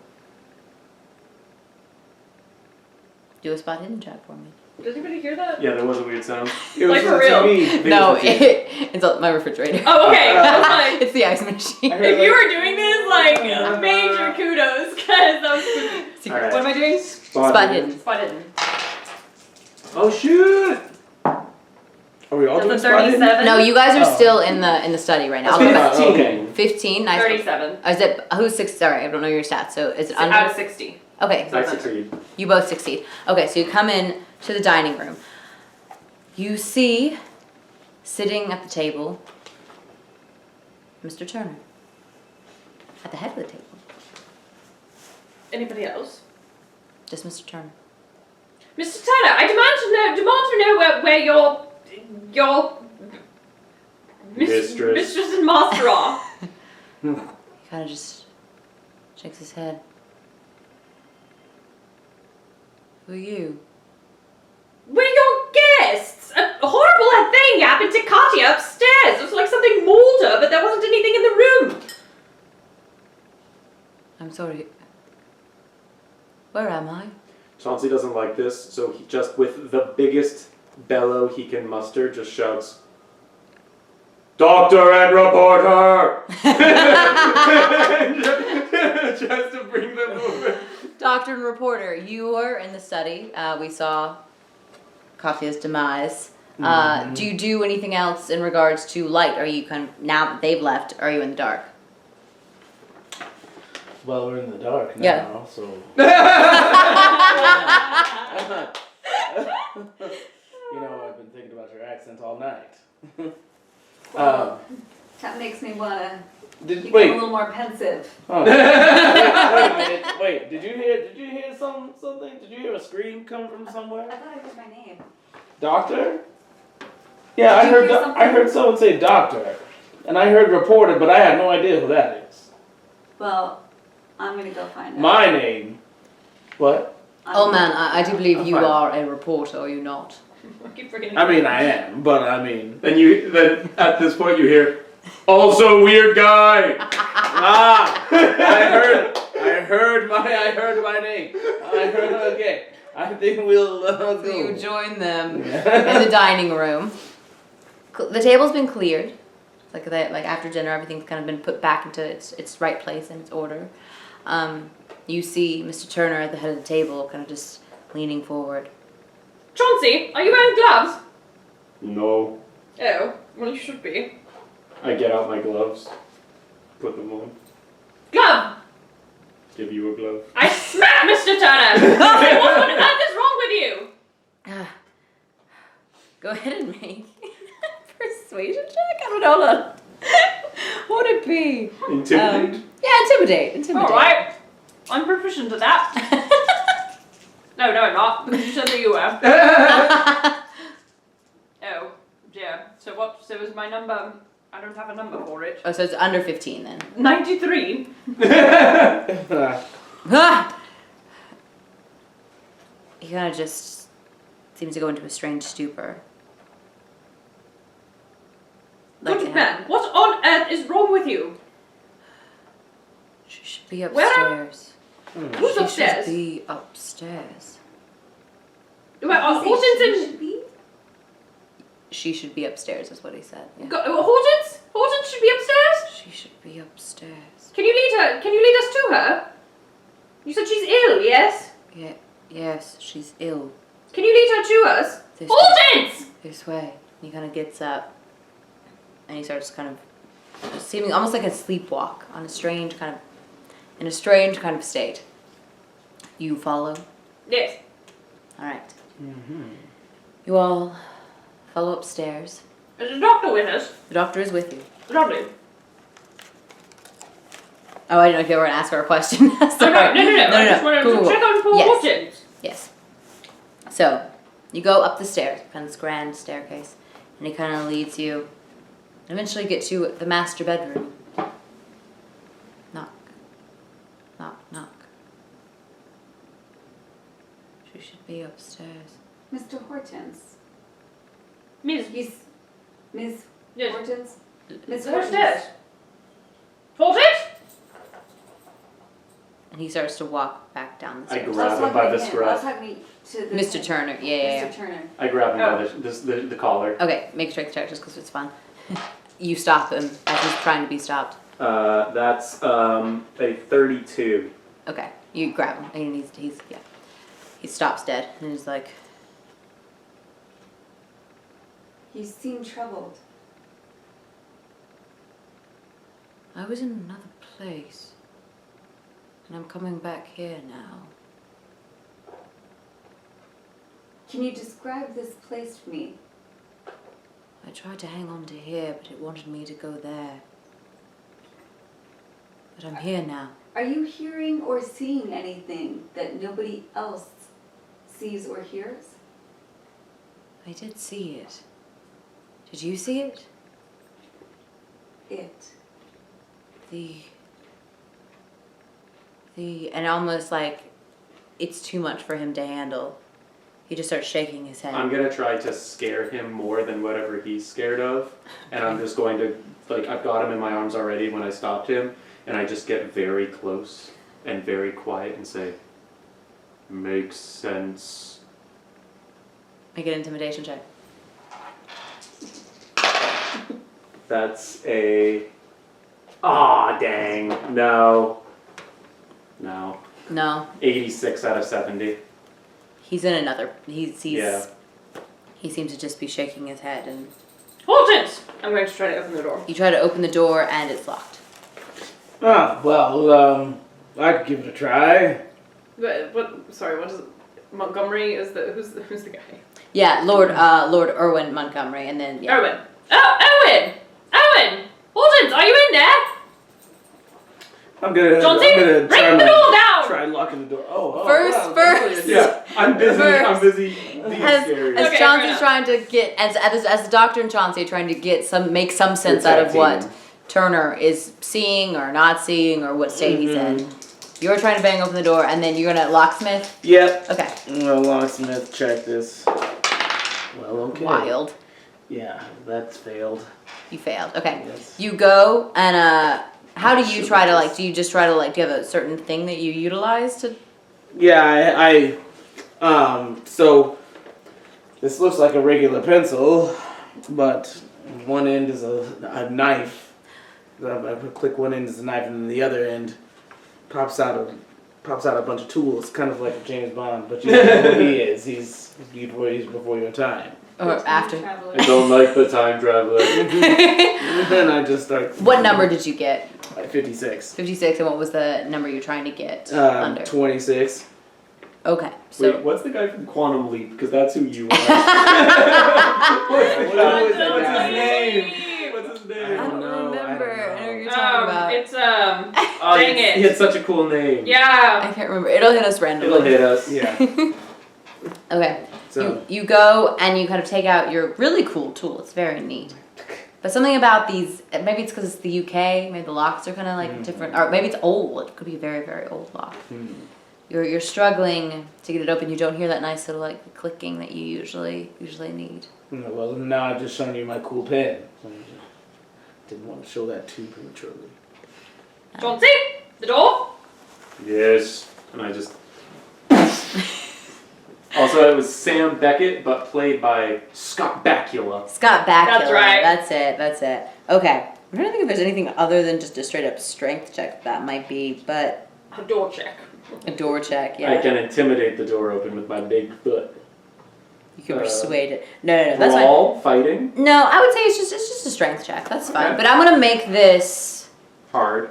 A: Do a spot hidden check for me.
C: Does anybody hear that?
D: Yeah, there was a weird sound.
B: It was
C: Like, for
B: on
C: real?
B: TV.
A: No,
D: it's a
A: it's on my refrigerator.
C: Oh, okay. I was like,
A: It's the ice machine.
B: I heard
C: if
B: like-
C: you were doing this, like, major kudos, because that was spooky.
A: Secret.
D: Alright.
C: What am I doing?
A: Spot hidden.
C: Spot hidden.
D: Oh shoot!
B: Are we all
C: That's
B: doing
C: a
B: spot hidden?
C: 37.
A: No, you guys are
B: Oh.
A: still in the study right now. I'll
D: That's
A: go back.
D: 15.
B: Okay.
A: 15, nice.
C: 37.
A: Is it who's six? Sorry, I don't know your stats. So is it
C: Out
A: under?
C: of 60.
A: Okay,
D: I succeed.
A: you both succeed. Okay, so you come in to the dining room. You see, sitting at the table, Mr. Turner. At the head of the table,
C: Anybody else?
A: just Mr. Turner.
C: Mr. Turner, I demand to know where your mistress and master are.
A: He kind of just shakes his head. Who are you?
C: We're your guests. A horrible thing happened to Katya upstairs. It was like something mauled her, but there wasn't anything in the room.
A: sorry. Where am I?
D: Chauncey doesn't like this, so he just, with the biggest bellow he can muster, just shouts, "Doctor and reporter!" Just to bring them over.
A: Doctor and reporter, you were in the study. We saw Katya's demise. Do you do anything else in regards to light? Are you kind of, now that they've left, are you in the dark?
B: Well, we're in the dark now,
A: Yeah.
B: so. You know, I've been thinking about your accent all night.
E: Well, that makes me wanna become a
B: Wait.
E: little more pensive.
B: Oh. Wait a minute. Wait. Did you hear something? Did you hear a scream come from
E: I
B: somewhere?
E: thought I heard my name.
B: Doctor? Yeah,
E: Did you hear something?
B: I heard someone say doctor, and I heard reporter, but I have no idea who that is.
E: Well, I'm gonna go find out.
B: My name. What?
A: Oh man, I do believe
B: I'm
A: you
B: fine.
A: are a reporter, are you not?
C: I keep forgetting.
B: I mean, I am, but I mean.
D: Then at this point you hear, "Also weird guy."
B: I heard my name. Okay. I think we'll
A: So
B: go.
A: you join them in the dining room. The table's been cleared. Like after dinner, everything's kind of been put back into its right place and its order. You see Mr. Turner at the head of the table, kind of just leaning forward.
C: Chauncey, are you wearing gloves?
D: No.
C: Oh, well you should be.
D: I get out my gloves, put them on,
C: Glove!
D: give you a glove.
C: I smack Mr. Turner! What on earth is wrong with you?
A: Go ahead and make persuasion check. I don't know. What would it be?
D: Intimidate?
A: Yeah, intimidate.
C: Alright, I'm proficient at that. No, I'm not, because you said that you were. Oh, dear. So is my number, I don't have a number for it.
A: Oh, so it's under 15 then.
C: 93.
A: Ah! He kind of just seems to go into a strange stupor.
C: Good man, what on earth is wrong with you?
A: She should be
C: Where?
A: upstairs.
C: Who's
A: She
C: upstairs?
A: should be upstairs.
C: Well,
E: Did he say
C: Horton's
E: she
C: in...
E: should be?
A: She should be upstairs, is what he said. Yeah.
C: Horton's? Horton's should be upstairs?
A: She should be upstairs.
C: Can you lead her? Can you lead us to her? You said she's ill, yes?
A: Yeah. Yes, she's ill.
C: Can you lead her to us?
A: This
C: Horton's!
A: This way. And he kind of gets up, and he starts kind of seeming almost like a sleepwalk in a strange kind of state. You follow?
C: Yes.
A: All right. You all follow upstairs.
C: Is the doctor with us?
A: The doctor is with you.
C: Lovely.
A: Oh, I didn't know if you were going to ask her a question.
C: Oh,
A: Sorry.
C: no. I just wanted
A: Cool.
C: to check on poor
A: Yes.
C: Horton's.
A: Yes. So, you go up the stairs, kind of this grand staircase, and he kind of leads you, and eventually get to the master bedroom. Knock. Knock, knock. She should be upstairs.
E: Mr. Hortons.
C: Miss.
E: Ms.
C: Yes.
E: Hortons? Ms.
C: Who's
E: Hortons.
C: this? Horton's?
A: And he starts to walk back down the
D: I
A: stairs.
D: grab him by the
E: I was
D: scruff.
E: talking to the...
A: Mr. Turner, yeah.
E: Mr. Turner.
D: I grab him by the collar.
A: Okay, make a strength check just because it's fun. You stop him as he's trying to be stopped.
D: That's a 32.
A: Okay, you grab him, and he's he stops dead, and he's like,
E: You seem troubled.
A: I was in another place, and I'm coming back here now.
E: Can you describe this place for me?
A: I tried to hang on to here, but it wanted me to go there. But I'm here now.
E: Are you hearing or seeing anything that nobody else sees or hears?
A: I did see it. Did you see it?
E: It.
A: And almost like it's too much for him to handle. He just starts shaking his head.
D: I'm gonna try to scare him more than whatever he's scared of, and I'm just going to, like, I've got him in my arms already when I stopped him, and I just get very close and very quiet and say, "Makes sense."
A: Make an intimidation check.
D: That's a... Aw, dang. No.
A: No.
D: 86 out of 70.
A: He's in another. He's.
D: Yeah.
A: He seems to just be shaking his head, and
C: Hortense! I'm going to try to open the door.
A: you try to open the door, and it's locked.
B: Ah, well, I could give it a try.
C: Sorry, what is it? Montgomery is the who's the guy?
A: Yeah, Lord Erwin Montgomery, and then yeah.
C: Owen. Oh, Owen! Hortense, are you in there?
B: I'm gonna
C: Jonesy,
B: try
C: break the door down!
B: Try locking the door. Oh,
A: First.
D: Yeah, I'm busy being
A: As
D: scary.
C: Okay,
A: Chauncey's
C: fair
A: trying to get, as the doctor and Chauncey are trying to get make some sense out of what Turner is seeing or not seeing or what state he's in. You're trying to bang open the door, and then you're gonna locksmith.
B: Yep.
A: Okay.
B: Well, locksmith, check this. Well, okay.
A: Wild.
B: Yeah, that's failed.
A: You failed. Okay.
B: Yes.
A: You go and how do you try to do you just try to do you have a certain thing that you utilize to?
B: Yeah, so this looks like a regular pencil, but one end is a knife. I click one end is a knife, and then the other end pops out a bunch of tools, kind of like a James Bond, but you know who he is. He's before your time.
A: Or after.
D: I don't like the time traveler.
B: And then I just start.
A: What number did you get?
B: 56.
A: 56, and what was the number you're trying to get under?
B: 26.
A: Okay, so
D: Wait, what's the guy from Quantum Leap? Because that's who you are.
B: What's his name?
D: What's his
A: I
D: name?
A: don't
B: know,
A: remember. I know what you're talking about.
C: It's
D: Oh,
C: dang it.
D: He had such a cool name.
C: Yeah.
A: I can't remember. It'll hit us randomly.
D: It'll hit us.
B: Yeah.
A: Okay.
B: So
A: You go and you kind of take out your really cool tool. It's very neat. But something about these, maybe it's because it's the UK, maybe the locks are kind of like different, or maybe it's old. It could be a very, very old lock. You're struggling to get it open. You don't hear that nice little like clicking that you usually need.
B: well, now I've just shown you my cool pen. Didn't want to show that too prematurely.
C: Chauncey, the door.
D: Yes. And I just... Also, it was Sam Beckett, but played by Scott Bakula.
A: Scott Bakula.
C: That's right.
A: That's it. Okay. I'm trying to think if there's anything other than just a straight up strength check that might be, but
C: A door check.
A: a door check, yeah.
D: I can intimidate the door open with my big foot.
A: You can persuade it. No, that's fine.
D: Brawl, fighting,
A: No, I would say it's just a strength check. That's fine.
D: Okay.
A: But I'm gonna make this.
D: hard.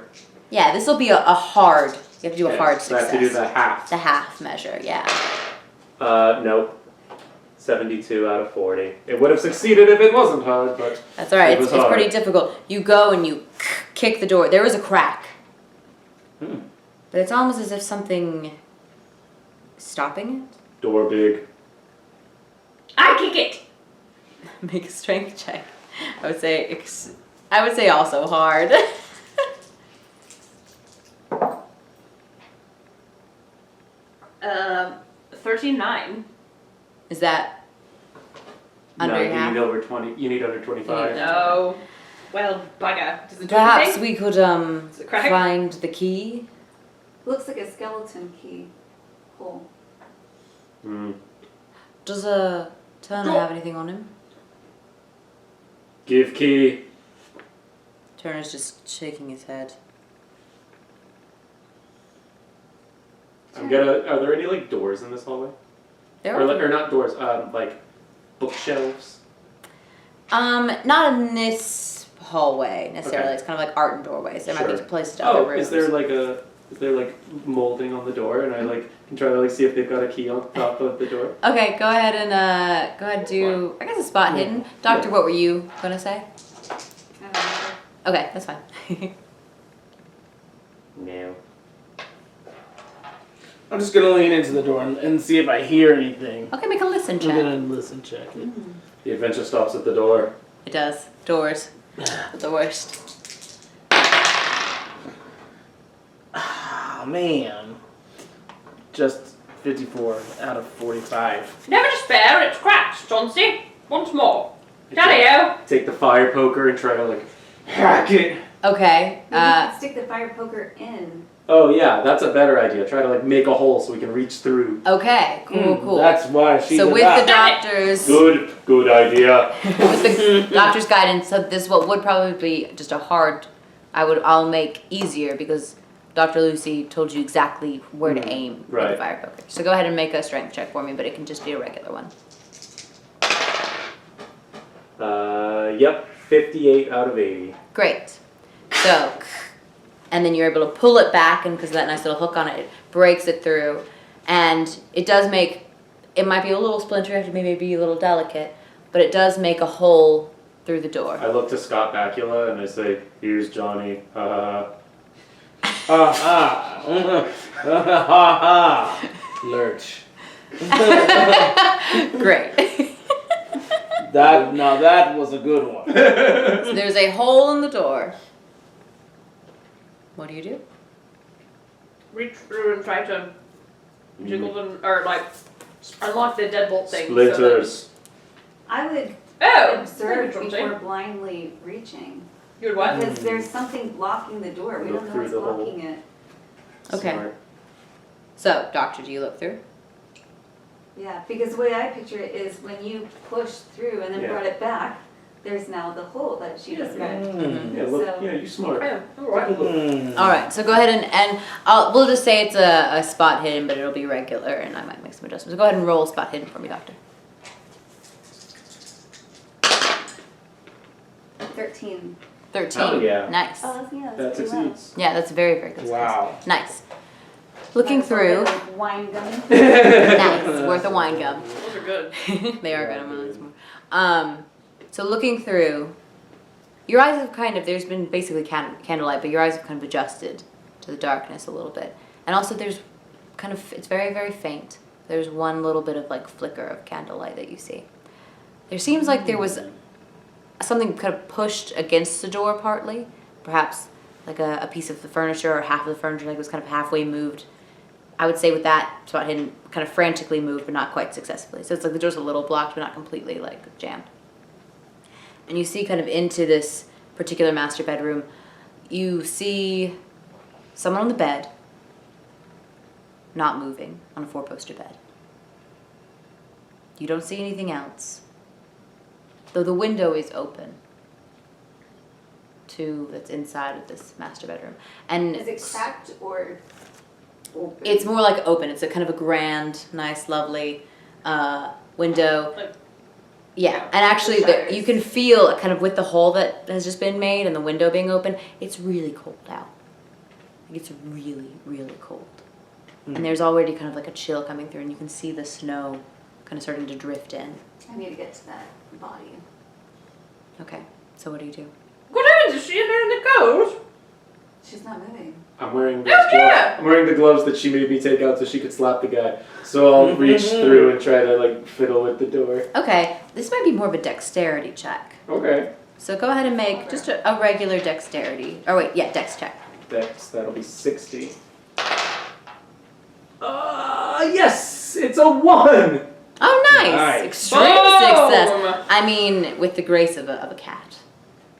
A: Yeah, this will be a hard. You have to do a hard
D: So I
A: success.
D: have to do the half.
A: The half measure. Yeah.
D: Nope. 72 out of 40. It would have succeeded if it wasn't hard, but
A: That's all right.
D: It was
A: It's
D: hard.
A: pretty difficult. You go and you kick the door. There is a crack, but it's almost as if something is stopping
D: door big.
C: I kick it.
A: it. Make a strength check. I would say also hard.
C: 39.
A: Is that under
D: No,
A: your
D: you
A: half?
D: need over 20. You need under 25.
C: No. Well, bugger. Does it do
A: Perhaps
C: anything?
A: we could
C: Is it crack?
A: find the key.
E: Looks like a skeleton key hole.
A: Does Turner have anything on him?
D: Give key.
A: Turner's just shaking his head.
D: Are there any like doors in this hallway?
A: There
D: Or not doors, like bookshelves?
A: Not in this hallway necessarily.
D: Okay.
A: It's kind of like art and doorways. There might be
D: Sure.
A: places to other
D: Oh,
A: rooms.
D: is there like molding on the door, and I like can try to like see if they've got a key on top of the door?
A: Okay, go ahead and do. I guess a spot hidden. Doctor, what were you gonna say?
E: I don't know.
A: Okay, that's fine.
D: No.
B: I'm just gonna lean into the door and see if I hear anything.
A: Okay, make a listen
B: I'm
A: check.
B: gonna listen check it.
D: The adventure stops at the door.
A: It does. Doors. The worst.
B: Oh man. Just 54 out of 45.
C: Never despair, it's cracked, Chauncey. Once more. Tally-o.
D: Take the fire poker and try to like hack it.
A: Okay.
E: Maybe you could stick the fire poker in
D: Oh yeah, that's a better idea. Try to like make a hole so we can reach through.
A: Okay, cool.
B: That's why she's
A: So
B: a
A: with the
B: doc.
A: doctor's
D: Good idea.
A: with the doctor's guidance, so this what would probably be just a hard. I'll make easier because Dr. Lucy told you exactly where to aim with the
D: Right.
A: fire poker. So go ahead and make a strength check for me, but it can just be a regular one.
D: Yep, 58 out of 80.
A: Great. So, and then you're able to pull it back, and because of that nice little hook on it, it breaks it through, and it does make. It might be a little splintery, maybe be a little delicate, but it does make a hole through the door.
D: I look to Scott Bakula and I say, "Here's Johnny."
B: Lurch.
A: Great.
B: That was a good one.
A: So there's a hole in the door. What do you do?
C: Reach through and try to jiggle them, or like unlock the deadbolt thing.
D: Splinters.
E: I would
C: So that,
E: observe
C: that'd be
E: before
C: interesting.
E: blindly reaching.
C: You would what?
E: Because there's something blocking the door. We
D: Look
E: don't know
D: through
E: what's
D: the hole.
E: blocking it.
A: Okay.
D: Smart.
A: So, doctor, do you look through?
E: Yeah, because the way I picture it is when you pushed through and then
D: Yeah.
E: brought it back, there's now the hole that she described.
D: Yeah, look.
E: So-
D: Yeah, you smart.
C: Yeah, alright.
A: All right. So go ahead and we'll just say it's a spot hidden, but it'll be regular, and I might make some adjustments. So go ahead and roll spot hidden for me, doctor.
E: 13.
A: 13.
D: Oh, yeah.
A: Nice.
E: Oh, that's, yeah,
D: That
E: that's pretty well.
D: succeeds.
A: Yeah, that's very, very good.
B: Wow.
A: Nice. Looking
E: Might as well
A: through.
E: get a wine gum.
A: Nice. Worth a wine gum.
C: Those are good.
A: They are good. I'm gonna use more. So looking through, your eyes have there's been basically candlelight, but your eyes have kind of adjusted to the darkness a little bit. And also there's it's very, very faint. There's one little bit of like flicker of candlelight that you see. There seems like there was something kind of pushed against the door partly, perhaps like a piece of the furniture or half of the furniture like was kind of halfway moved. I would say with that spot hidden, kind of frantically moved, but not quite successfully. So it's like the door's a little blocked, but not completely like jammed. And you see kind of into this particular master bedroom, you see someone on the bed, not moving, on a 4-poster bed. You don't see anything else, though the window is open that's inside of this master bedroom. And
E: Is it cracked or open?
A: it's more like open. It's a kind of a grand, nice, lovely window.
C: Like,
A: Yeah, and actually
E: shutters.
A: you can feel kind of with the hole that has just been made and the window being open, it's really cold out. Like it's really, really cold. And there's already kind of like a chill coming through and you can see the snow kind of starting to drift in.
E: I need to get to that body.
A: Okay, so what do you do?
C: Good heavens, is she in there in the cold?
E: She's not moving.
D: I'm wearing these
C: Oh,
D: gloves.
C: yeah.
D: I'm wearing the gloves that she made me take out so she could slap the guy. So I'll reach through and try to like fiddle with the door.
A: Okay, this might be more of a dexterity check.
D: Okay.
A: So go ahead and make just a regular dexterity. Or wait, yeah, dex check.
D: That'll be 60. Yes! It's a 1!
A: Oh, nice!
B: Nice.
A: Extreme
C: Boom!
A: success. I mean, with the grace of a cat.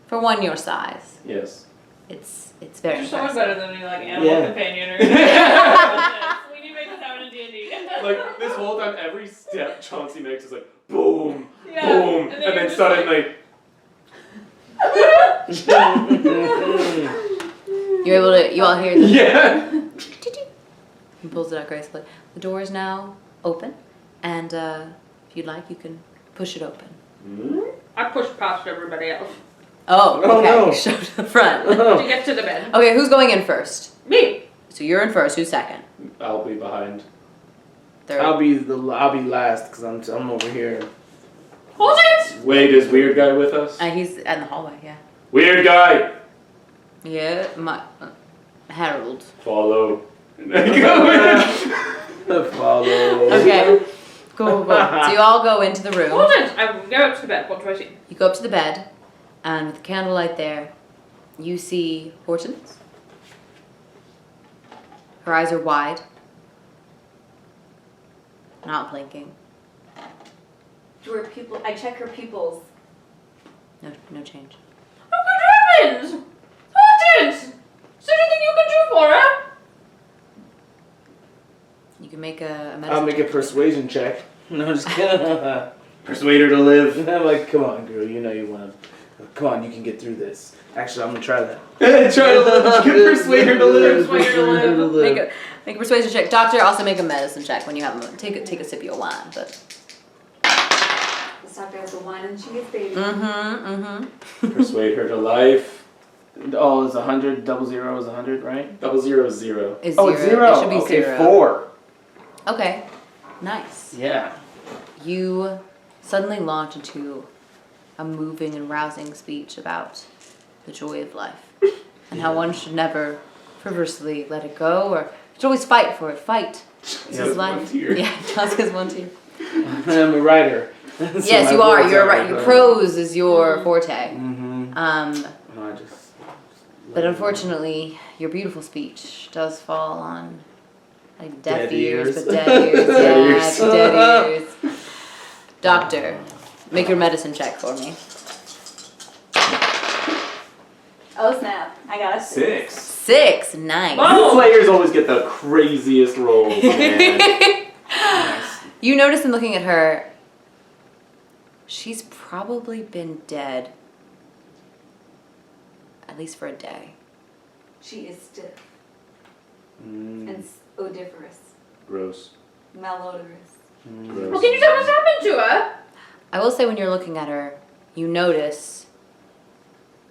A: For one your size,
D: Yes.
A: it's very
C: You're so much
A: impressive.
C: better than any like animal
B: Yeah.
C: companion or anything. We need to make this happen in D&D.
D: Like, this whole time, every step Chauncey makes is like, boom,
C: Yeah,
D: boom,
C: and
D: and
C: then
D: then
C: you're just
D: suddenly,
A: You're able to, you all hear the
D: yeah.
A: He pulls it out gracefully. The door is now open, and if you'd like, you can push it open.
C: I pushed past everybody else
A: Oh,
B: Oh,
A: okay.
B: no.
A: Show to the front.
C: to get to the bed.
A: Okay, who's going in first?
C: Me.
A: So you're in first. Who's second?
D: I'll be behind.
A: Third.
B: I'll be last because I'm over here.
C: Hold it!
D: Wait, is Weird Guy with us?
A: He's in the hallway. Yeah.
D: Weird Guy!
A: Yeah. Harold.
D: Follow. And I go in.
B: Follow.
A: Okay. Cool. So you all go into the room.
C: Hold it! I go up to the bed. What do I see?
A: You go up to the bed, and with the candlelight there, you see Hortense. Her eyes are wide, not blinking.
E: Do her pupil? I check her pupils.
A: No change.
C: Oh, good heavens! Hortense! Is there anything you can do for her?
B: I'll make a persuasion check. No, I'm just kidding.
D: Persuade her to live.
B: I'm like, come on, girl, you know you want to. Come on, you can get through this. Actually, I'm going to try that.
D: Try to live. Persuade her to live.
C: Persuade her to live.
A: Make a persuasion check. Doctor, also make a medicine check when you have a take a sip of your wine. But
E: This doctor has the wine and cheese, baby.
D: Persuade her to life.
B: Oh, it's 100. Double zero is 100, right?
D: 000 is 0.
A: it's
B: Oh,
A: zero.
B: it's 0.
A: It should be
B: okay,
A: 0.
B: 4.
A: Okay, nice.
B: Yeah.
A: You suddenly launch into a moving and rousing speech about the joy of life and how one should never perversely let it go, or should always fight for it. Fight. This is life. Yeah, Jessica's one tier.
B: I'm a writer. So
A: Yes,
B: my
A: you are.
B: words
A: You're right. Your prose is your forte.
B: Mm-hmm. No, I just.
A: But unfortunately, your beautiful speech does fall on like deaf
B: Dead
A: ears,
B: ears.
A: but dead ears.
D: Dead
A: Yeah,
D: ears.
A: dead ears. Doctor, make your medicine check for me.
E: Oh snap! I got a
D: 6.
A: 6, nice.
D: You players always get the craziest rolls, man.
B: Nice.
A: You notice in looking at her, she's probably been dead at least for a day.
E: She is stiff
B: Mm.
E: and odoriferous,
D: Gross.
E: malodorous.
D: Gross.
C: Well, can you tell us what happened to her?
A: I will say when you're looking at her, you notice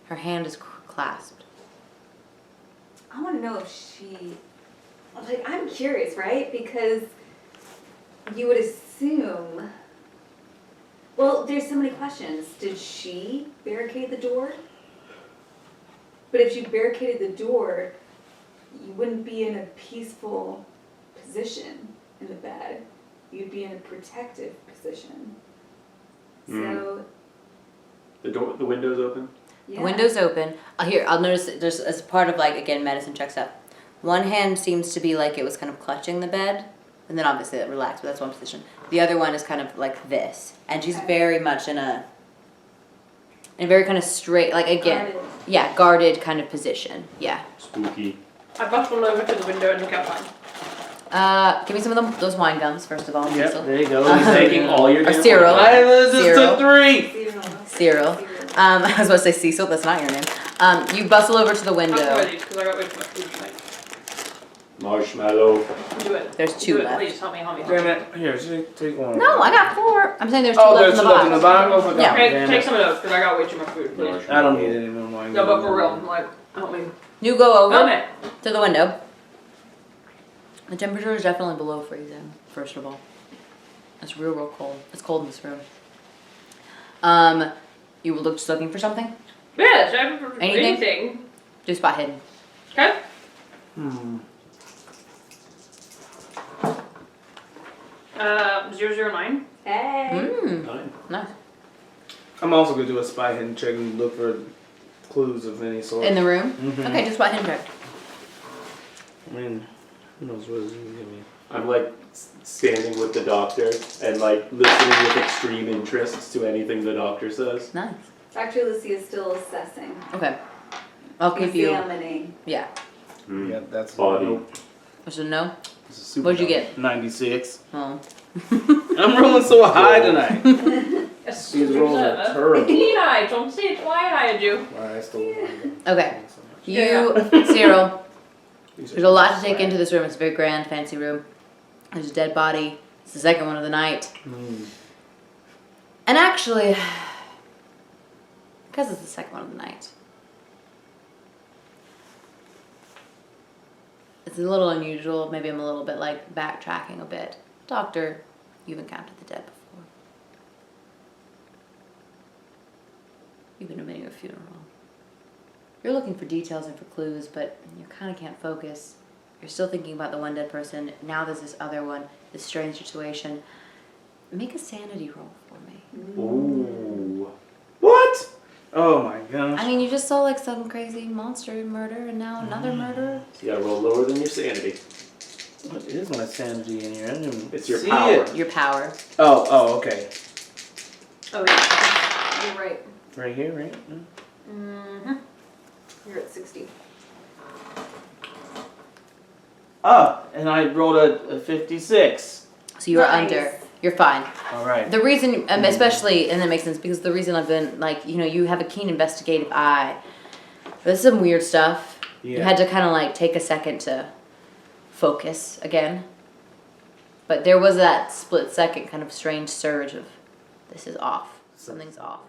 A: her hand is clasped.
E: I want to know if she, like, I'm curious, right? Because you would assume, well, there's so many questions. Did she barricade the door? But if she barricaded the door, you wouldn't be in a peaceful position in the bed. You'd be in a protective position. So,
D: The window's open?
E: yeah.
A: The window's open. I'll notice that there's, as part of like, again, medicine checks up. One hand seems to be like it was kind of clutching the bed, and then obviously that relaxed, but that's one position. The other one is kind of like this, and she's very much in a very kind of straight, like again,
E: Guarded.
A: yeah, guarded kind of position. Yeah.
D: Spooky.
C: I bustled over to the window and look outside.
A: Give me some of those wine gums first of all.
B: Yep,
A: Cecil.
B: there you go.
A: Uh-huh.
D: He's taking all your
A: Or
D: damn
A: Cyril.
D: wine.
B: I was just
A: Cyril.
B: a 3.
A: Cyril. I was about to say Cecil. That's not your name. You bustle over to the
C: I'll
A: window.
C: pour these because I got way too much food tonight.
D: Marshmallow.
C: Do it.
A: There's
C: Do
A: 2
C: it,
A: left.
C: please. Help me.
B: Damn it. Here, take one.
A: No, I got 4. I'm saying there's 2
B: Oh,
A: left
B: there's
A: in
B: 2
A: the
B: left in the
A: box.
B: box? Oh,
A: Yeah.
C: Okay,
B: damn
C: take
B: it.
C: some of those because I got way too much food, please.
B: I don't need any more wine.
C: No, but for real, like, help me.
A: You go over
C: Help me.
A: to the window. The temperature is definitely below freezing, first of all. It's real cold. It's cold in this room. You were just looking for something?
C: Yes, I'm for
A: Anything?
C: anything.
A: Do spot hidden.
C: Okay.
B: Hmm.
C: 009.
E: Hey.
A: Mmm.
D: 9.
A: Nice.
B: I'm also going to do a spy hidden check and look for clues of any sort.
A: In the room?
B: Mhm.
A: Okay, just spot hidden check.
B: I mean, who knows what it's going to give me.
D: I'm like standing with the doctor and like listening with extreme interest to anything the doctor says.
A: Nice.
E: Dr. Lucy is still assessing,
A: Okay. I'll give you.
E: examining.
A: Yeah.
B: Yeah, that's
D: Body.
B: Nope.
A: What's a no?
B: It's a super
A: What'd you
B: nope.
A: get?
B: 96.
A: Oh.
B: I'm rolling so high tonight.
C: Yes.
B: These rolls are terrible.
C: I don't see it. Why I hired you?
B: Alright, I stole one.
A: Okay.
C: Yeah.
A: You, Cyril,
B: These are
A: there's a lot to take into this room. It's a very grand, fancy room. There's a dead body. It's the second one of the night.
B: Mm.
A: And actually, because it's the second one of the night, it's a little unusual. Maybe I'm a little bit like backtracking a bit. Doctor, you've encountered the dead before. You've been to many a funeral. You're looking for details and for clues, but you kind of can't focus. You're still thinking about the one dead person. Now there's this other one, this strange situation. Make a sanity roll for me.
D: Ooh.
B: What? Oh my gosh.
A: I mean, you just saw like some crazy monster murder and now another murder.
D: So you gotta roll lower than your sanity.
B: What is my sanity in here? I didn't even
D: It's your
B: see
D: power.
B: it.
A: Your power.
B: Oh, okay.
C: Oh, yeah. You're right.
B: Right here, right?
C: Mm-hmm. You're at 60.
B: Oh, and I rolled a 56.
A: So you were
E: Nice.
A: under. You're fine.
B: All right.
A: The reason, especially, and that makes sense because the reason I've been like, you have a keen investigative eye. This is some weird stuff. You
B: Yeah.
A: had to kind of like take a second to focus again. But there was that split second kind of strange surge of, this is off. Something's off.